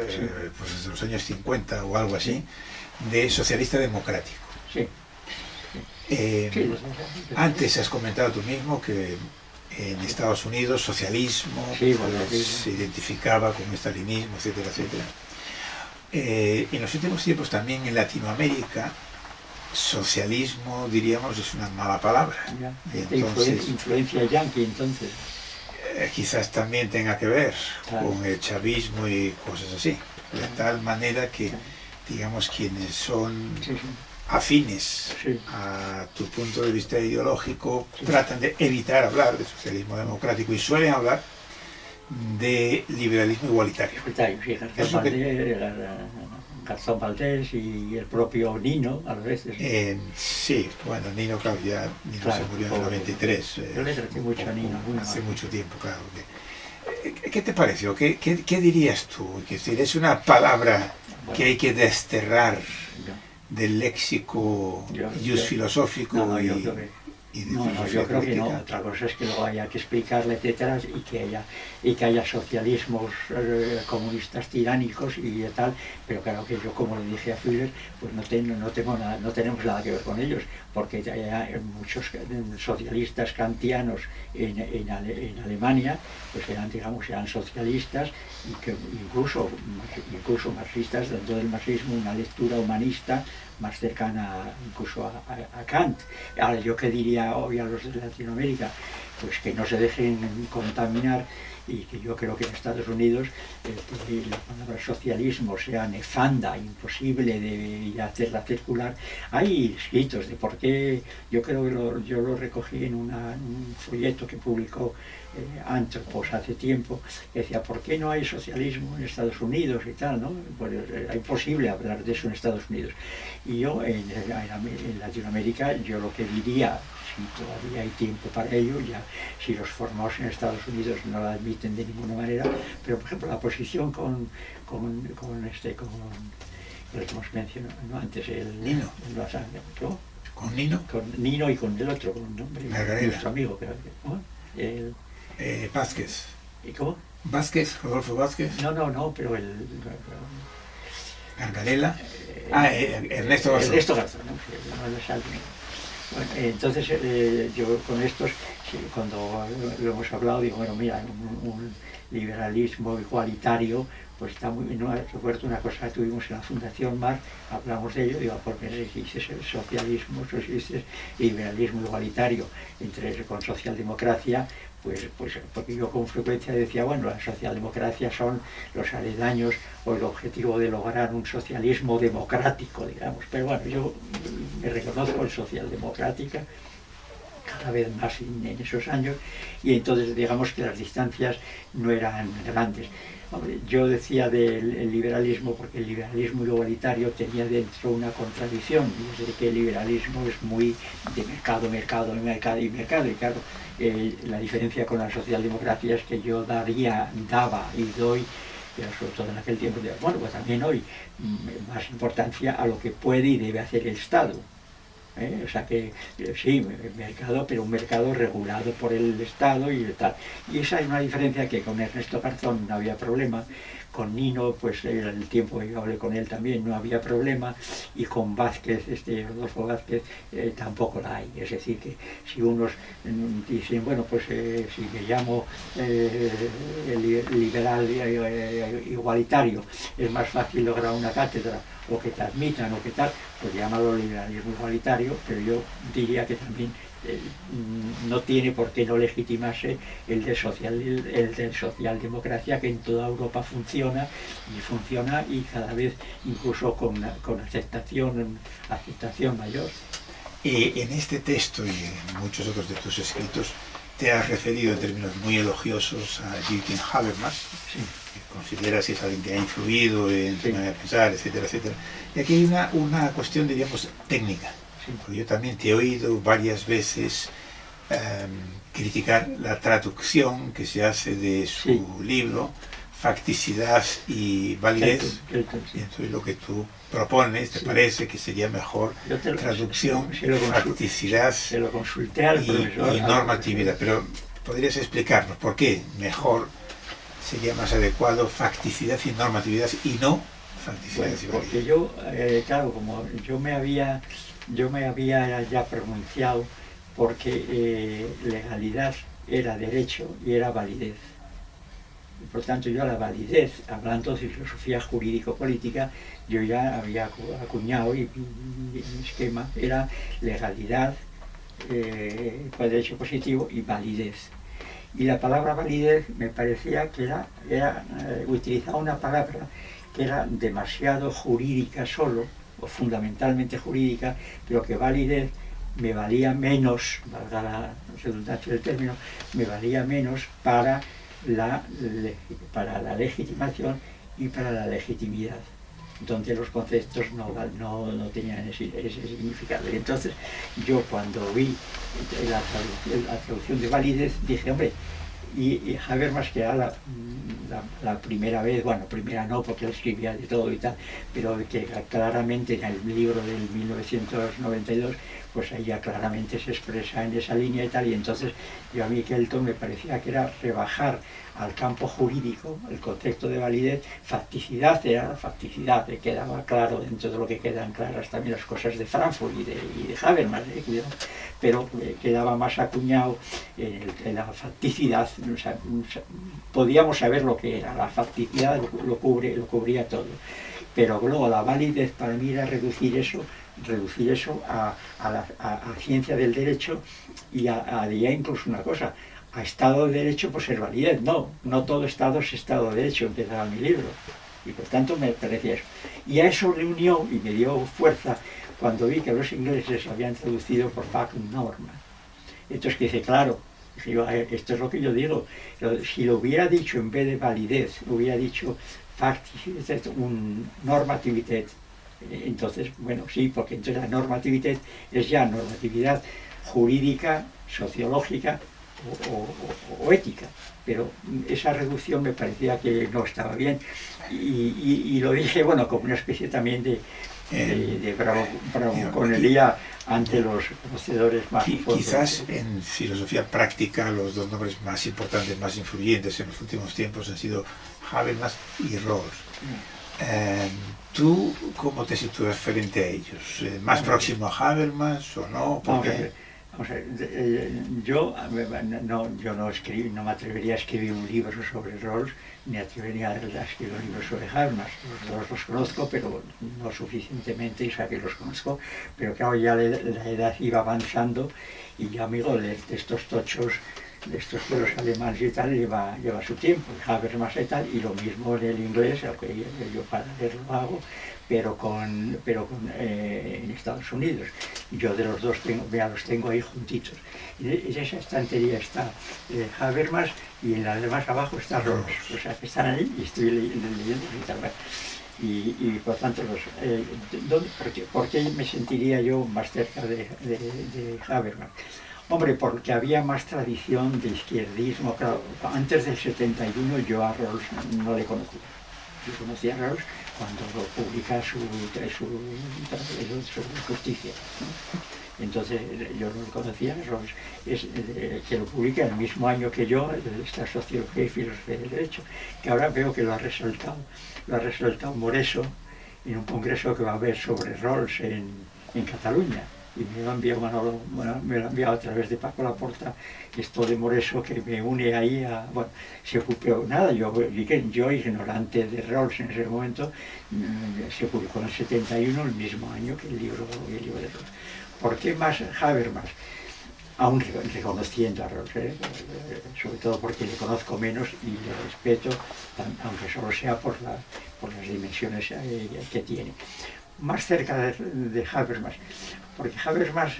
pues desde los años 50 o algo así, de socialista democrático. Sí. Antes has comentado tú mismo que en Estados Unidos socialismo se identificaba con estalinismo, etcétera, etcétera. En los últimos tiempos también en Latinoamérica socialismo, diríamos, es una mala palabra. Entonces, influencia yanqui, entonces. Quizás también tenga que ver con el chavismo y cosas así. De tal manera que, digamos, quienes son afines a tu punto de vista ideológico tratan de evitar hablar de socialismo democrático y suelen hablar de liberalismo igualitario. Sí, Garzón Valdés y el propio Nino, a veces. Sí, bueno, Nino, claro, Nino se murió en el 93. Yo le traté mucho a Nino. Hace mucho tiempo, claro. ¿Qué te pareció? ¿Qué dirías tú? Es decir, es una palabra que hay que desterrar del léxico filosófico yo creo que no. Otra cosa es que luego haya que explicarle, etcétera, y que haya socialismos comunistas tiránicos y tal, pero claro que yo, como le dije a Führer, pues no tenemos nada que ver con ellos, porque hay muchos socialistas kantianos en Alemania, pues eran socialistas, y que incluso marxistas, dentro del marxismo una lectura humanista más cercana incluso a Kant. Ahora, yo qué diría hoy a los de Latinoamérica, pues que no se dejen contaminar, y que yo creo que en Estados Unidos la palabra socialismo sea nefanda, imposible de hacerla circular. Hay escritos de por qué, yo creo que yo lo recogí en un folleto que publicó Antropos hace tiempo, que decía, ¿por qué no hay socialismo en Estados Unidos y tal, ¿no? Pues es imposible hablar de eso en Estados Unidos. Y yo en Latinoamérica, yo lo que diría, si todavía hay tiempo para ello, ya si los formados en Estados Unidos no la admiten de ninguna manera, pero por ejemplo la posición con el que hemos mencionado, ¿no? Antes, Nino. ¿Cómo? ¿Con Nino? Con Nino y con el otro, con nuestro amigo, ¿cómo? Vázquez. ¿Y cómo? Vázquez, Rodolfo Vázquez. No, pero Gargarela. Ernesto Garzón. Ernesto Garzón, ¿no? Bueno, entonces yo con estos, sí, cuando lo hemos hablado, digo, bueno, mira, un liberalismo igualitario, pues está muy bien, ¿no? Recuerdo una cosa que tuvimos en la Fundación Mar, hablamos de ello, digo, porque dices el socialismo, dices liberalismo igualitario con socialdemocracia, pues porque yo con frecuencia decía, bueno, la socialdemocracia son los aledaños o el objetivo de lograr un socialismo democrático, digamos, pero bueno, yo me reconozco en socialdemocrática cada vez más en esos años, y entonces digamos que las distancias no eran grandes. Yo decía del liberalismo porque el liberalismo igualitario tenía dentro una contradicción, desde que el liberalismo es muy de mercado, y claro, la diferencia con la socialdemocracia es que yo daba y doy, pero sobre todo en aquel tiempo, bueno, pues también hoy más importancia a lo que puede y debe hacer el Estado. O sea que sí, mercado, pero un mercado regulado por el Estado y tal. Y esa es una diferencia que con Ernesto Garzón no había problema, con Nino, pues el tiempo que yo hablé con él también no había problema, y con Vázquez, Rodolfo Vázquez, tampoco la hay. Es decir, que si unos dicen, bueno, pues si me llamo liberal igualitario, es más fácil lograr una cátedra, o que te admitan, o que tal, pues llámalo liberalismo igualitario, pero yo diría que también no tiene por qué no legitimarse el de socialdemocracia, que en toda Europa funciona y cada vez incluso con aceptación mayor. En este texto y en muchos otros de tus escritos te has referido en términos muy elogiosos a Jürgen Habermas, sí, que consideras que es alguien que ha influido en tu manera de pensar, etcétera, etcétera. Y aquí hay una cuestión, diríamos, técnica. Sí. Porque yo también te he oído varias veces criticar la traducción que se hace de su libro, Facticidad y Validez. Y entonces lo que tú propones, ¿te parece que sería mejor traducción, facticidad y normatividad? Pero podrías explicarnos por qué mejor sería más adecuado facticidad y normatividad y no facticidad y validez. Porque yo, claro, como yo me había ya pronunciado porque legalidad era derecho y era validez. Y por tanto yo la validez, hablando de filosofía jurídico-política, yo ya había acuñado y mi esquema era legalidad, derecho positivo y validez. Y la palabra validez me parecía que utilizaba una palabra que era demasiado jurídica solo, o fundamentalmente jurídica, pero que validez me valía menos, valga la redundancia del término, me valía menos para la legitimación y para la legitimidad, donde los conceptos no tenían ese significado. Y entonces yo cuando vi la traducción de validez dije, hombre, y Habermas, que era la primera vez, bueno, primera no, porque él escribía de todo y tal, pero que claramente en el libro del 1992, pues ahí ya claramente se expresa en esa línea y tal, y entonces yo a mí Kelton me parecía que era rebajar al campo jurídico el concepto de validez. Facticidad era la facticidad, que quedaba claro dentro de lo que quedan claras también las cosas de Frankfurt y de Habermas, cuidado, pero quedaba más acuñado en la facticidad. O sea, podíamos saber lo que era, la facticidad lo cubría todo, pero luego la validez para mí era reducir eso a ciencia del derecho y a incluso una cosa, a Estado de Derecho por ser validez. No todo Estado es Estado de Derecho, empezaba mi libro, y por tanto me parecía eso. Y a eso le unió y me dio fuerza cuando vi que los ingleses habían traducido por factum norma. Entonces que dice, claro, esto es lo que yo digo, si lo hubiera dicho en vez de validez, hubiera dicho facticidad, normatividad. Entonces, bueno, sí, porque entonces la normatividad es ya normatividad jurídica, sociológica o ética, pero esa reducción me parecía que no estaba bien y lo dije, bueno, como una especie también de bravuconería ante los conocedores más quizás en filosofía práctica los dos nombres más importantes, más influyentes en los últimos tiempos han sido Habermas y Rawls. ¿Tú cómo te sitúas frente a ellos? ¿Más próximo a Habermas o no? Vamos a ver, yo no me atrevería a escribir un libro sobre Rawls, ni atrevería a escribir un libro sobre Habermas. Los dos los conozco, pero no suficientemente, o sea que los conozco, pero claro, ya la edad iba avanzando y ya, amigo, de estos tochos, de estos pueblos alemanes y tal, lleva su tiempo, Habermas y tal, y lo mismo en el inglés, aunque yo para leerlo hago, pero en Estados Unidos. Yo de los dos los tengo ahí juntitos. Y en esa estantería está Habermas y en la de más abajo está Rawls. O sea, que están ahí y estoy leyendo y tal. Y por tanto, ¿por qué me sentiría yo más cerca de Habermas? Hombre, porque había más tradición de izquierdismo. Claro, antes del 71 yo a Rawls no le conocía. Yo conocí a Rawls cuando publica su justicia, ¿no? Entonces yo no lo conocía, Rawls que lo publica el mismo año que yo, esta Sociología y Filosofía del Derecho, que ahora veo que lo ha resaltado Moreso en un congreso que va a haber sobre Rawls en Cataluña. Y me lo ha enviado a través de Paco Laporta, esto de Moreso, que me une ahí a... Bueno, se ocupó nada, yo ignorante de Rawls en ese momento, se publicó en el 71, el mismo año que el libro de Rawls. ¿Por qué más Habermas? Aún reconociendo a Rawls, sobre todo porque le conozco menos y le respeto, aunque solo sea por las dimensiones que tiene. Más cerca de Habermas, porque Habermas,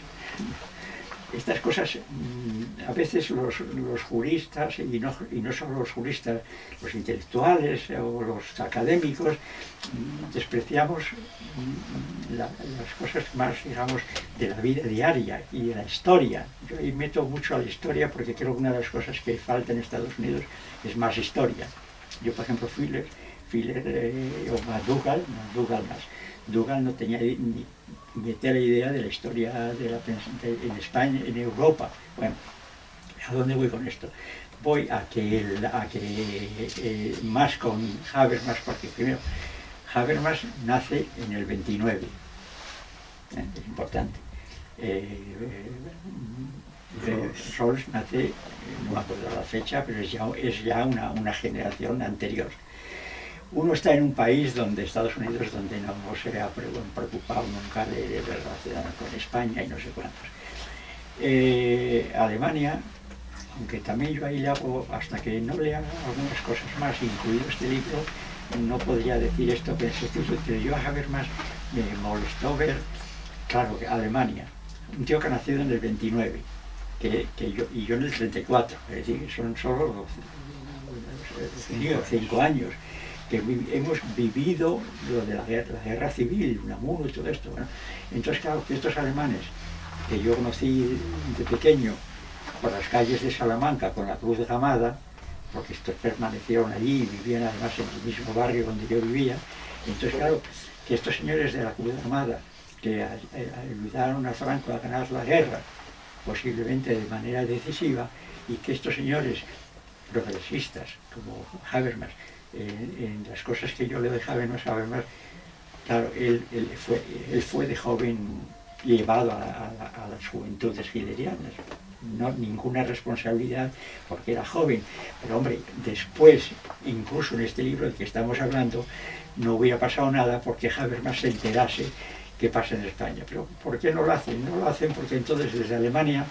estas cosas, a veces los juristas, y no solo los juristas, los intelectuales o los académicos, despreciamos las cosas más, digamos, de la vida diaria y de la historia. Yo ahí meto mucho a la historia porque creo que una de las cosas que falta en Estados Unidos es más historia. Yo, por ejemplo, Fuller o Dougal no tenía ni la idea de la historia en España, en Europa. Bueno, ¿a dónde voy con esto? Voy a que más con Habermas, porque primero, Habermas nace en el 29, es importante. Rawls nace, no me acuerdo la fecha, pero es ya una generación anterior. Uno está en un país Estados Unidos, donde no se ha preocupado nunca de relacionar con España y no sé cuántos. Alemania, aunque también yo ahí le hago, hasta que no lea algunas cosas más, incluido este libro, no podría decir esto, pero yo a Habermas me molestó ver, claro, que Alemania, un tío que ha nacido en el 29, y yo en el 34, es decir, son solo 5 años. Que hemos vivido lo de la guerra civil, Unamuno y todo esto, ¿no? Entonces, claro, que estos alemanes, que yo conocí de pequeño por las calles de Salamanca con la Cruz de Gamada, porque estos permanecieron allí y vivían además en el mismo barrio donde yo vivía, entonces, claro, que estos señores de la Cruz de Gamada, que ayudaron a Franco a ganar la guerra, posiblemente de manera decisiva, y que estos señores progresistas, como Habermas, en las cosas que yo leo de Habermas, claro, él fue de joven llevado a las juventudes hitlerianas, no ninguna responsabilidad porque era joven, pero hombre, después, incluso en este libro del que estamos hablando, no hubiera pasado nada porque Habermas se enterase qué pasa en España. Pero ¿por qué no lo hacen? No lo hacen porque entonces desde Alemania,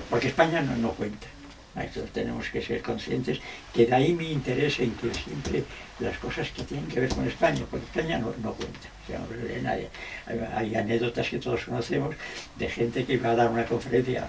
porque España no cuenta. Entonces tenemos que ser conscientes que de ahí mi interés en que siempre las cosas que tienen que ver con España, porque España no cuenta. O sea, hay anécdotas que todos conocemos de gente que iba a dar una conferencia,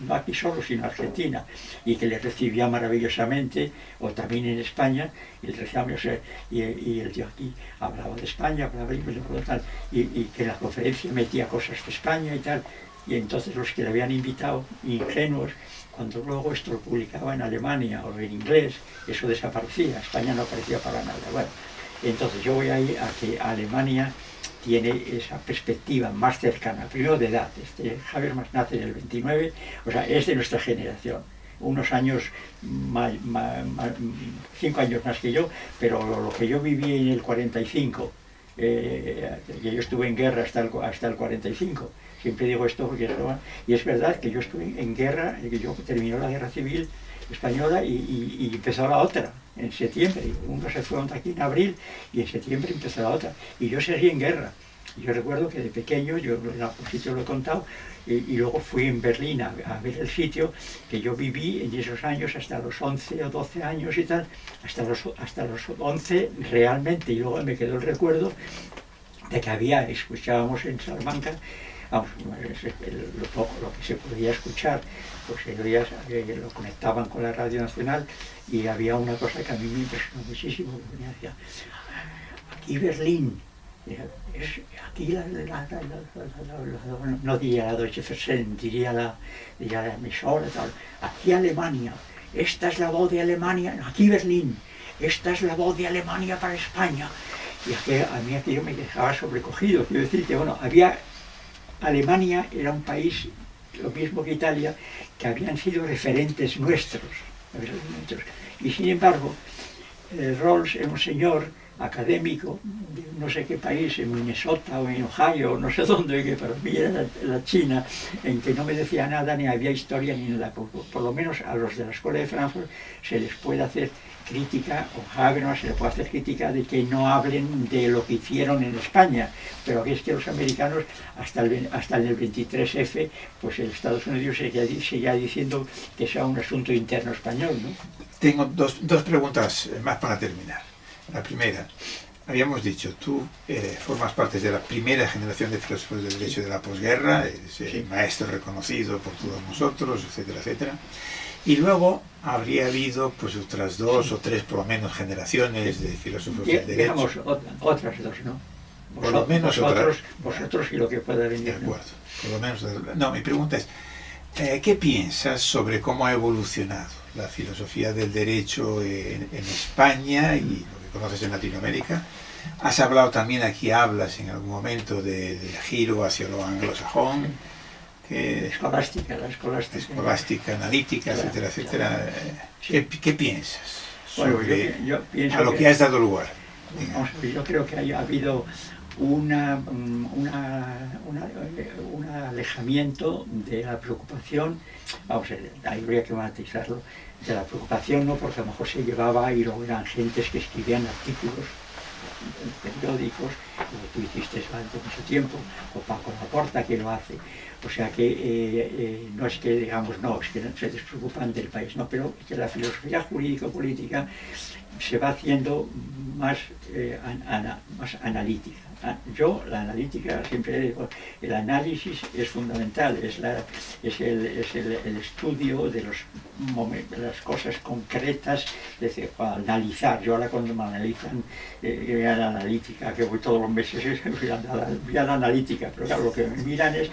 no aquí solo, sino en Argentina, y que le recibía maravillosamente, o también en España, y el tío aquí hablaba de España, hablaba y que en la conferencia metía cosas de España y tal. y entonces los que le habían invitado, ingenuos, cuando luego esto lo publicaba en Alemania o en inglés, eso desaparecía, España no aparecía para nada. Bueno, entonces yo voy ahí a que Alemania tiene esa perspectiva más cercana, primero de edad. Habermas nace en el 29, o sea, es de nuestra generación, unos años, 5 años más que yo, pero lo que yo viví en el 45, que yo estuve en guerra hasta el 45, siempre digo esto porque y es verdad que yo estuve en guerra, que yo terminó la guerra civil española y empezó la otra en septiembre. Uno se fue aquí en abril y en septiembre empezó la otra, y yo seguí en guerra. Yo recuerdo que de pequeño, yo en algún sitio lo he contado, y luego fui en Berlín a ver el sitio que yo viví en esos años hasta los 11 o 12 años y tal, hasta los 11 realmente, y luego me quedó el recuerdo de que escuchábamos en Salamanca, vamos, lo que se podía escuchar, pues lo conectaban con la Radio Nacional, y había una cosa que a mí me impresionó muchísimo, porque me decía, aquí Berlín, aquí no diría la Deutsche Fernsehen, diría la emisora, tal. Aquí Alemania, esta es la voz de Alemania, aquí Berlín, esta es la voz de Alemania para España. Y a mí aquello me dejaba sobrecogido. Quiero decir que, bueno, Alemania era un país, lo mismo que Italia, que habían sido referentes nuestros. Y sin embargo, Rawls era un señor académico de no sé qué país, en Minnesota o en Ohio, no sé dónde, que para mí era la China, en que no me decía nada, ni había historia ni nada. Por lo menos a los de la Escuela de Frankfurt se les puede hacer crítica, o Habermas se les puede hacer crítica de que no hablen de lo que hicieron en España, pero que es que los americanos hasta en el 23F, pues el Estados Unidos seguía diciendo que sea un asunto interno español, ¿no? Tengo dos preguntas más para terminar. La primera, habíamos dicho, tú formas parte de la primera generación de filósofos del derecho de la posguerra, eres maestro reconocido por todos nosotros, etcétera, etcétera. Y luego habría habido pues otras 2 o 3 por lo menos generaciones de filósofos del derecho. Digamos, otras 2, ¿no? Por lo menos vosotros y lo que pueda venir. De acuerdo, por lo menos. No, mi pregunta es, ¿qué piensas sobre cómo ha evolucionado la filosofía del derecho en España y lo que conoces en Latinoamérica? Has hablado también, aquí hablas en algún momento del giro hacia lo anglosajón, escolástica, analítica, etcétera, etcétera. ¿Qué piensas sobre yo pienso a lo que has dado lugar? Vamos a ver, yo creo que ha habido un alejamiento de la preocupación, vamos a ver, habría que matizarlo, de la preocupación, no, porque a lo mejor se llevaba y luego eran gentes que escribían artículos en periódicos, como tú hiciste durante mucho tiempo, o Paco Laporta, que lo hace. O sea que no es que digamos, no, es que no se despreocupan del país, no, pero que la filosofía jurídico-política se va haciendo más analítica. Yo, la analítica, siempre digo, el análisis es fundamental, es el estudio de las cosas concretas, es decir, para analizar. Yo ahora cuando me analizan, voy a la analítica, que voy todos los meses, voy a la analítica, pero claro, lo que me miran es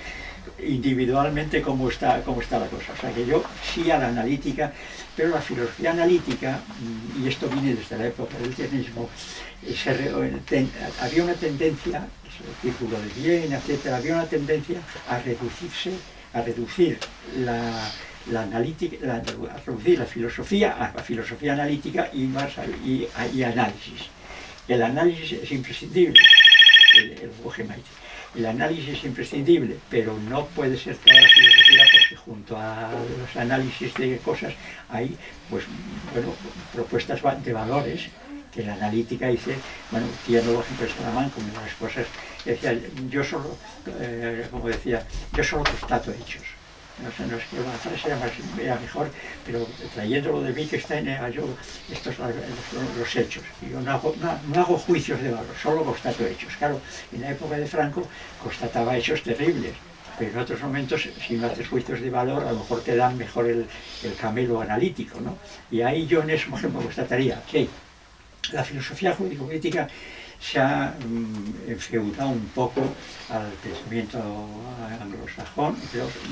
individualmente cómo está la cosa. O sea que yo sí a la analítica, pero la filosofía analítica, y esto viene desde la época del hiernismo, había una tendencia, el círculo de Viena, etcétera, había una tendencia a reducir la analítica, a reducir la filosofía a la filosofía analítica y análisis. El análisis es imprescindible, el análisis es imprescindible, pero no puede ser toda la filosofía, porque junto a los análisis de cosas hay, pues, bueno, propuestas de valores que la analítica dice, bueno, tiene los ejemplos de Salamanca, como las cosas, decía, yo solo constato hechos. No sé, no es que la frase era mejor, pero trayéndolo de Wittgenstein, estos son los hechos. Yo no hago juicios de valor, solo constato hechos. Claro, en la época de Franco constataba hechos terribles, pero en otros momentos, si no haces juicios de valor, a lo mejor te dan mejor el camelo analítico, ¿no? Y ahí yo en eso, por ejemplo, constataría que la filosofía jurídico-política se ha enfeudado un poco al pensamiento anglosajón.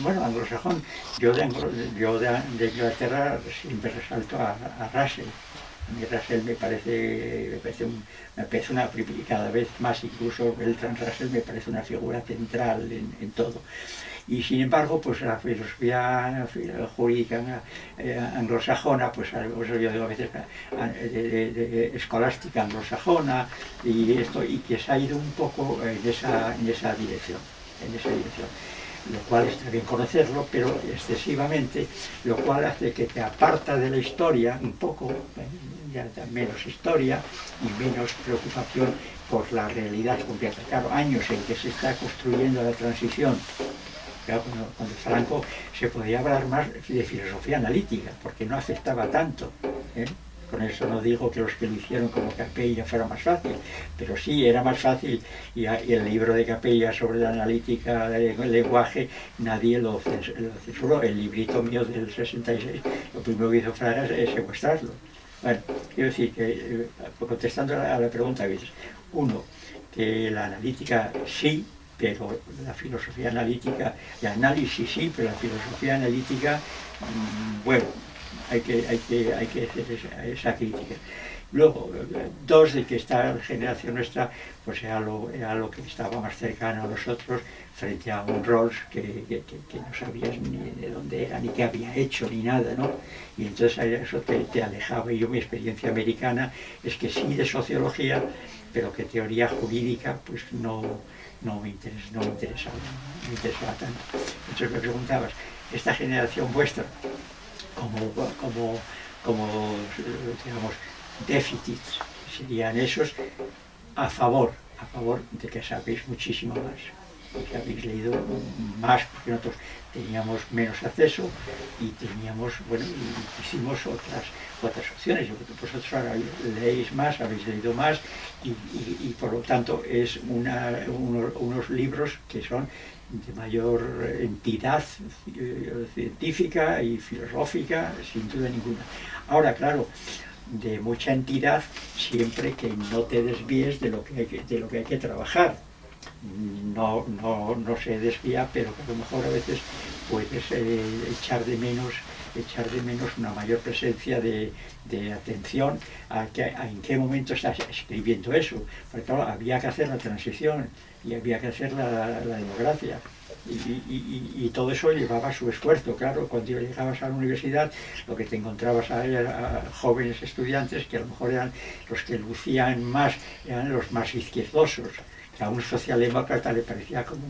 Bueno, anglosajón, yo de Inglaterra siempre resalto a Russell. A mí Russell me parece una, cada vez más, incluso Bertrand Russell me parece una figura central en todo. Y sin embargo, pues la filosofía jurídica anglosajona, pues yo digo a veces de escolástica anglosajona y esto, y que se ha ido un poco en esa dirección, lo cual está bien conocerlo, pero excesivamente, lo cual hace que te aparta de la historia un poco, ya menos historia y menos preocupación por la realidad concreta. Claro, años en que se está construyendo la transición. Claro, cuando Franco se podía hablar más de filosofía analítica, porque no afectaba tanto. Con eso no digo que los que lo hicieron como Capella fuera más fácil, pero sí era más fácil, y el libro de Capella sobre la analítica del lenguaje nadie lo censuró. El librito mío del 66, lo primero que hizo Fraga es secuestrarlo. Bueno, quiero decir que, contestando a la pregunta que dices, uno, que la analítica sí, pero la filosofía analítica, el análisis sí, pero la filosofía analítica, bueno, hay que hacer esa crítica. Luego, dos, de que esta generación nuestra pues era lo que estaba más cercano a nosotros frente a un Rawls que no sabías ni de dónde era, ni qué había hecho, ni nada, ¿no? Y entonces eso te alejaba. Y yo, mi experiencia americana es que sí de sociología, pero que teoría jurídica pues no me interesaba tanto. Entonces me preguntabas, esta generación vuestra, como digamos, déficits serían esos, a favor de que sabéis muchísimo más, y que habéis leído más, porque nosotros teníamos menos acceso y teníamos, bueno, y hicimos otras opciones. Vosotros ahora leéis más, habéis leído más y por lo tanto es unos libros que son de mayor entidad científica y filosófica, sin duda ninguna. Ahora, claro, de mucha entidad, siempre que no te desvíes de lo que hay que trabajar. No se desvía, pero que a lo mejor a veces puedes echar de menos una mayor presencia de atención en qué momento estás escribiendo eso. Porque claro, había que hacer la transición y había que hacer la democracia. Y todo eso llevaba su esfuerzo. Claro, cuando llegabas a la universidad, lo que te encontrabas a jóvenes estudiantes que a lo mejor eran los que lucían más, eran los más izquierdosos. A un socialdemócrata le parecía como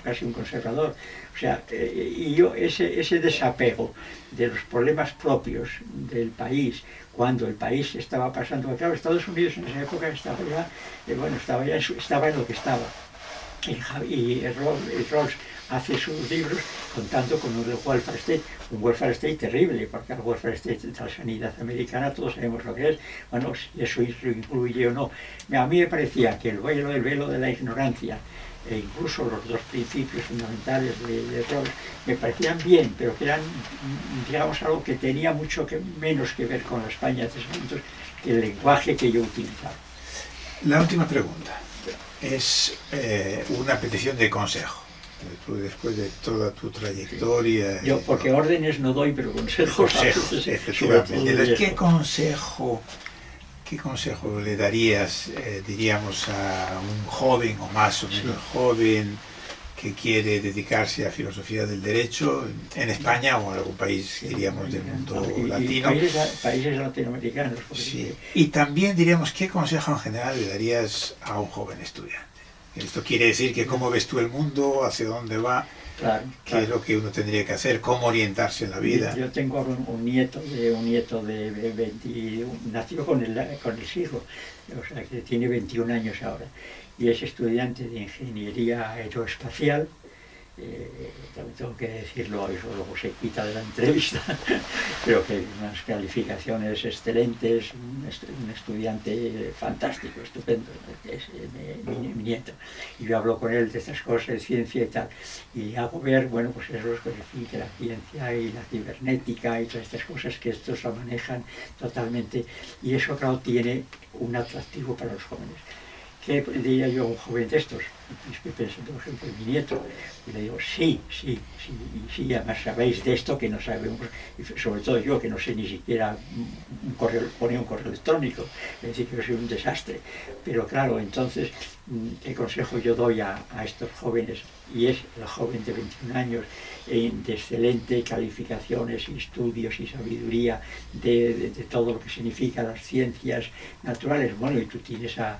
casi un conservador. O sea, y yo ese desapego de los problemas propios del país, cuando el país estaba pasando, claro, Estados Unidos en esa época estaba en lo que estaba. Y Rawls hace sus libros contando con un welfare state terrible, porque el welfare state de la sanidad americana todos sabemos lo que es. Bueno, si eso incluye o no. A mí me parecía que el velo de la ignorancia e incluso los dos principios fundamentales de Rawls me parecían bien, pero que eran, digamos, algo que tenía mucho menos que ver con la España de esos momentos que el lenguaje que yo utilizaba. La última pregunta es una petición de consejo. Tú, después de toda tu trayectoria... Yo, porque órdenes no doy, pero consejos... Efectivamente. ¿Qué consejo le darías, diríamos, a un joven o más o menos joven que quiere dedicarse a filosofía del derecho en España o en algún país, diríamos, del mundo latino? Países latinoamericanos. Sí. Y también diríamos, ¿qué consejo en general le darías a un joven estudiante? Esto quiere decir que cómo ves tú el mundo, hacia dónde va, qué es lo que uno tendría que hacer, cómo orientarse en la vida. Yo tengo un nieto de 21, nació con el siglo, o sea que tiene 21 años ahora, y es estudiante de ingeniería aeroespacial. Tengo que decirlo, eso luego se quita de la entrevista, pero que unas calificaciones excelentes, un estudiante fantástico, estupendo, es mi nieto. Y yo hablo con él de estas cosas de ciencia y tal, y hago ver, bueno, pues eso es que la ciencia y la cibernética y todas estas cosas, que estos lo manejan totalmente, y eso, claro, tiene un atractivo para los jóvenes. ¿qué diría yo a un joven de estos? Estoy pensando, por ejemplo, en mi nieto, y le digo, sí, además sabéis de esto que no sabemos, y sobre todo yo que no sé ni siquiera poner un correo electrónico, es decir, que soy un desastre. Pero claro, entonces, ¿qué consejo yo doy a estos jóvenes? Y es el joven de 21 años, de excelente calificaciones y estudios y sabiduría de todo lo que significa las ciencias naturales. Bueno, y tú tienes a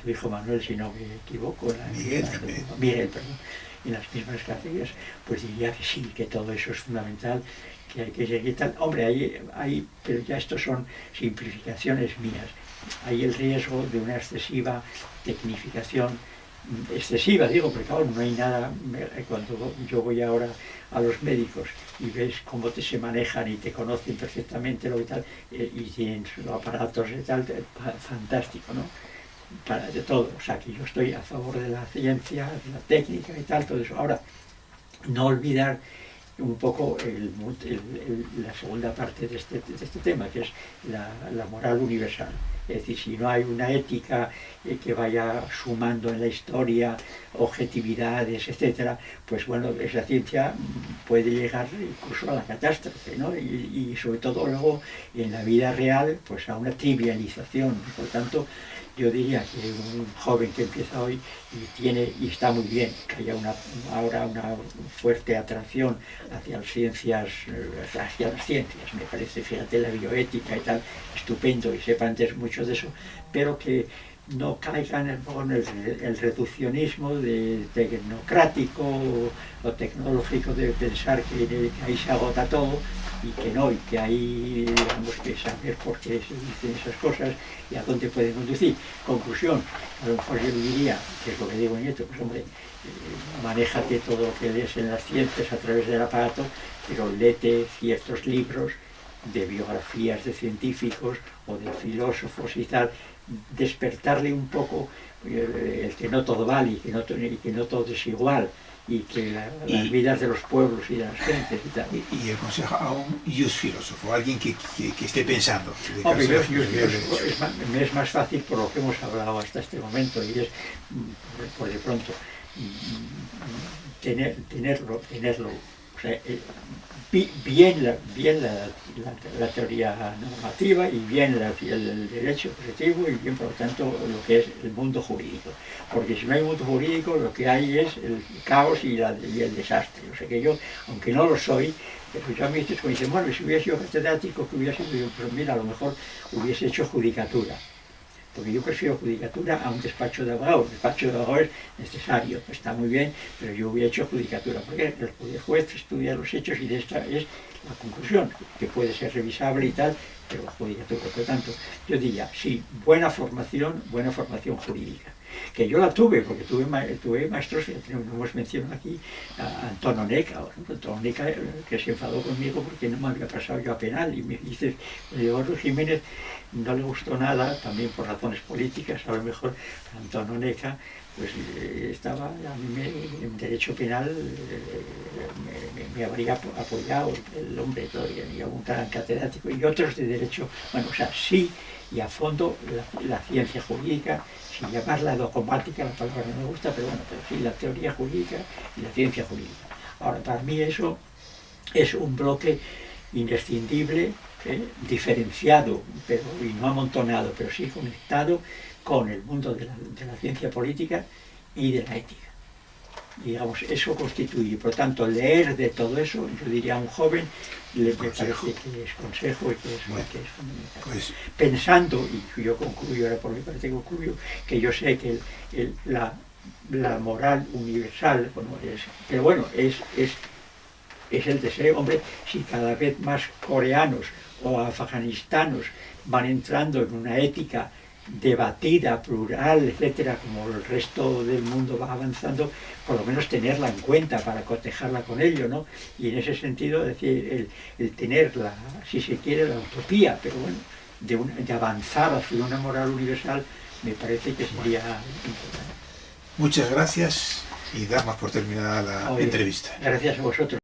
tu hijo Manuel, si no me equivoco, Miguel, perdón, en las mismas categorías, pues diría que sí, que todo eso es fundamental, que hay que seguir tal. Hombre, pero ya estos son simplificaciones mías. Hay el riesgo de una excesiva tecnificación, excesiva, digo, porque claro, no hay nada, cuando yo voy ahora a los médicos y ves cómo se manejan y te conocen perfectamente lo que tal, y tienen sus aparatos y tal, fantástico, ¿no? De todo, o sea, que yo estoy a favor de la ciencia, de la técnica y tal, todo eso. Ahora, no olvidar un poco la segunda parte de este tema, que es la moral universal. Es decir, si no hay una ética que vaya sumando en la historia objetividades, etcétera, pues bueno, esa ciencia puede llegar incluso a la catástrofe, ¿no? Y sobre todo luego en la vida real, pues a una trivialización. Por tanto, yo diría que un joven que empieza hoy y está muy bien que haya ahora una fuerte atracción hacia las ciencias, me parece, fíjate, la bioética y tal, estupendo, y sepan mucho de eso, pero que no caigan en el reduccionismo tecnocrático o tecnológico de pensar que ahí se agota todo, y que no, y que hay, digamos, que saber por qué se dicen esas cosas y a dónde pueden conducir. Conclusión, a lo mejor yo diría, que es lo que digo a Nieto, pues hombre, manéjate todo lo que lees en las ciencias a través del aparato, pero léete ciertos libros de biografías de científicos o de filósofos y tal, despertarle un poco el que no todo vale y que no todo es igual, y que las vidas de los pueblos y de las gentes y tal. Y el consejo a un just filósofo, alguien que esté pensando. Hombre, me es más fácil por lo que hemos hablado hasta este momento, y es, por de pronto, tenerlo, o sea, bien la teoría normativa y bien el derecho positivo y bien, por lo tanto, lo que es el mundo jurídico. Porque si no hay mundo jurídico, lo que hay es el caos y el desastre. O sea que yo, aunque no lo soy, pero yo a mí me dicen, bueno, si hubiera sido catedrático, que hubiera sido? Pues mira, a lo mejor hubiese hecho judicatura. Porque yo prefiero judicatura a un despacho de abogados. El despacho de abogados es necesario, está muy bien, pero yo hubiera hecho judicatura, porque el juez estudia los hechos y de esta es la conclusión, que puede ser revisable y tal, pero la judicatura, por lo tanto, yo diría, sí, buena formación jurídica. Que yo la tuve, porque tuve maestros, no hemos mencionado aquí a Antonio Neca, por ejemplo, Antonio Neca, que se enfadó conmigo porque no me había pasado yo a penal, y me dice, Eduardo Jiménez no le gustó nada, también por razones políticas, a lo mejor Antonio Neca, pues estaba, a mí en derecho penal me habría apoyado el hombre todavía, y un gran catedrático, y otros de derecho, bueno, o sea, sí, y a fondo la ciencia jurídica, sin llamarla dogmática, la palabra no me gusta, pero bueno, pero sí la teoría jurídica y la ciencia jurídica. Ahora, para mí eso es un bloque indescindible, diferenciado, y no amontonado, pero sí conectado con el mundo de la ciencia política y de la ética. Y, digamos, eso constituye, por lo tanto, leer de todo eso, yo diría a un joven, me parece que es consejo y que es fundamental. Pues, pensando, y yo concluyo, ahora por mi parte concluyo, que yo sé que la moral universal, es el deseo, hombre, si cada vez más coreanos o afganistanos van entrando en una ética debatida, plural, etcétera, como el resto del mundo va avanzando, por lo menos tenerla en cuenta para cotejarla con ello, ¿no? Y en ese sentido, decir, el tener, si se quiere, la utopía, pero bueno, de avanzar hacia una moral universal, me parece que sería importante. Muchas gracias y damos por terminada la entrevista. Gracias a vosotros.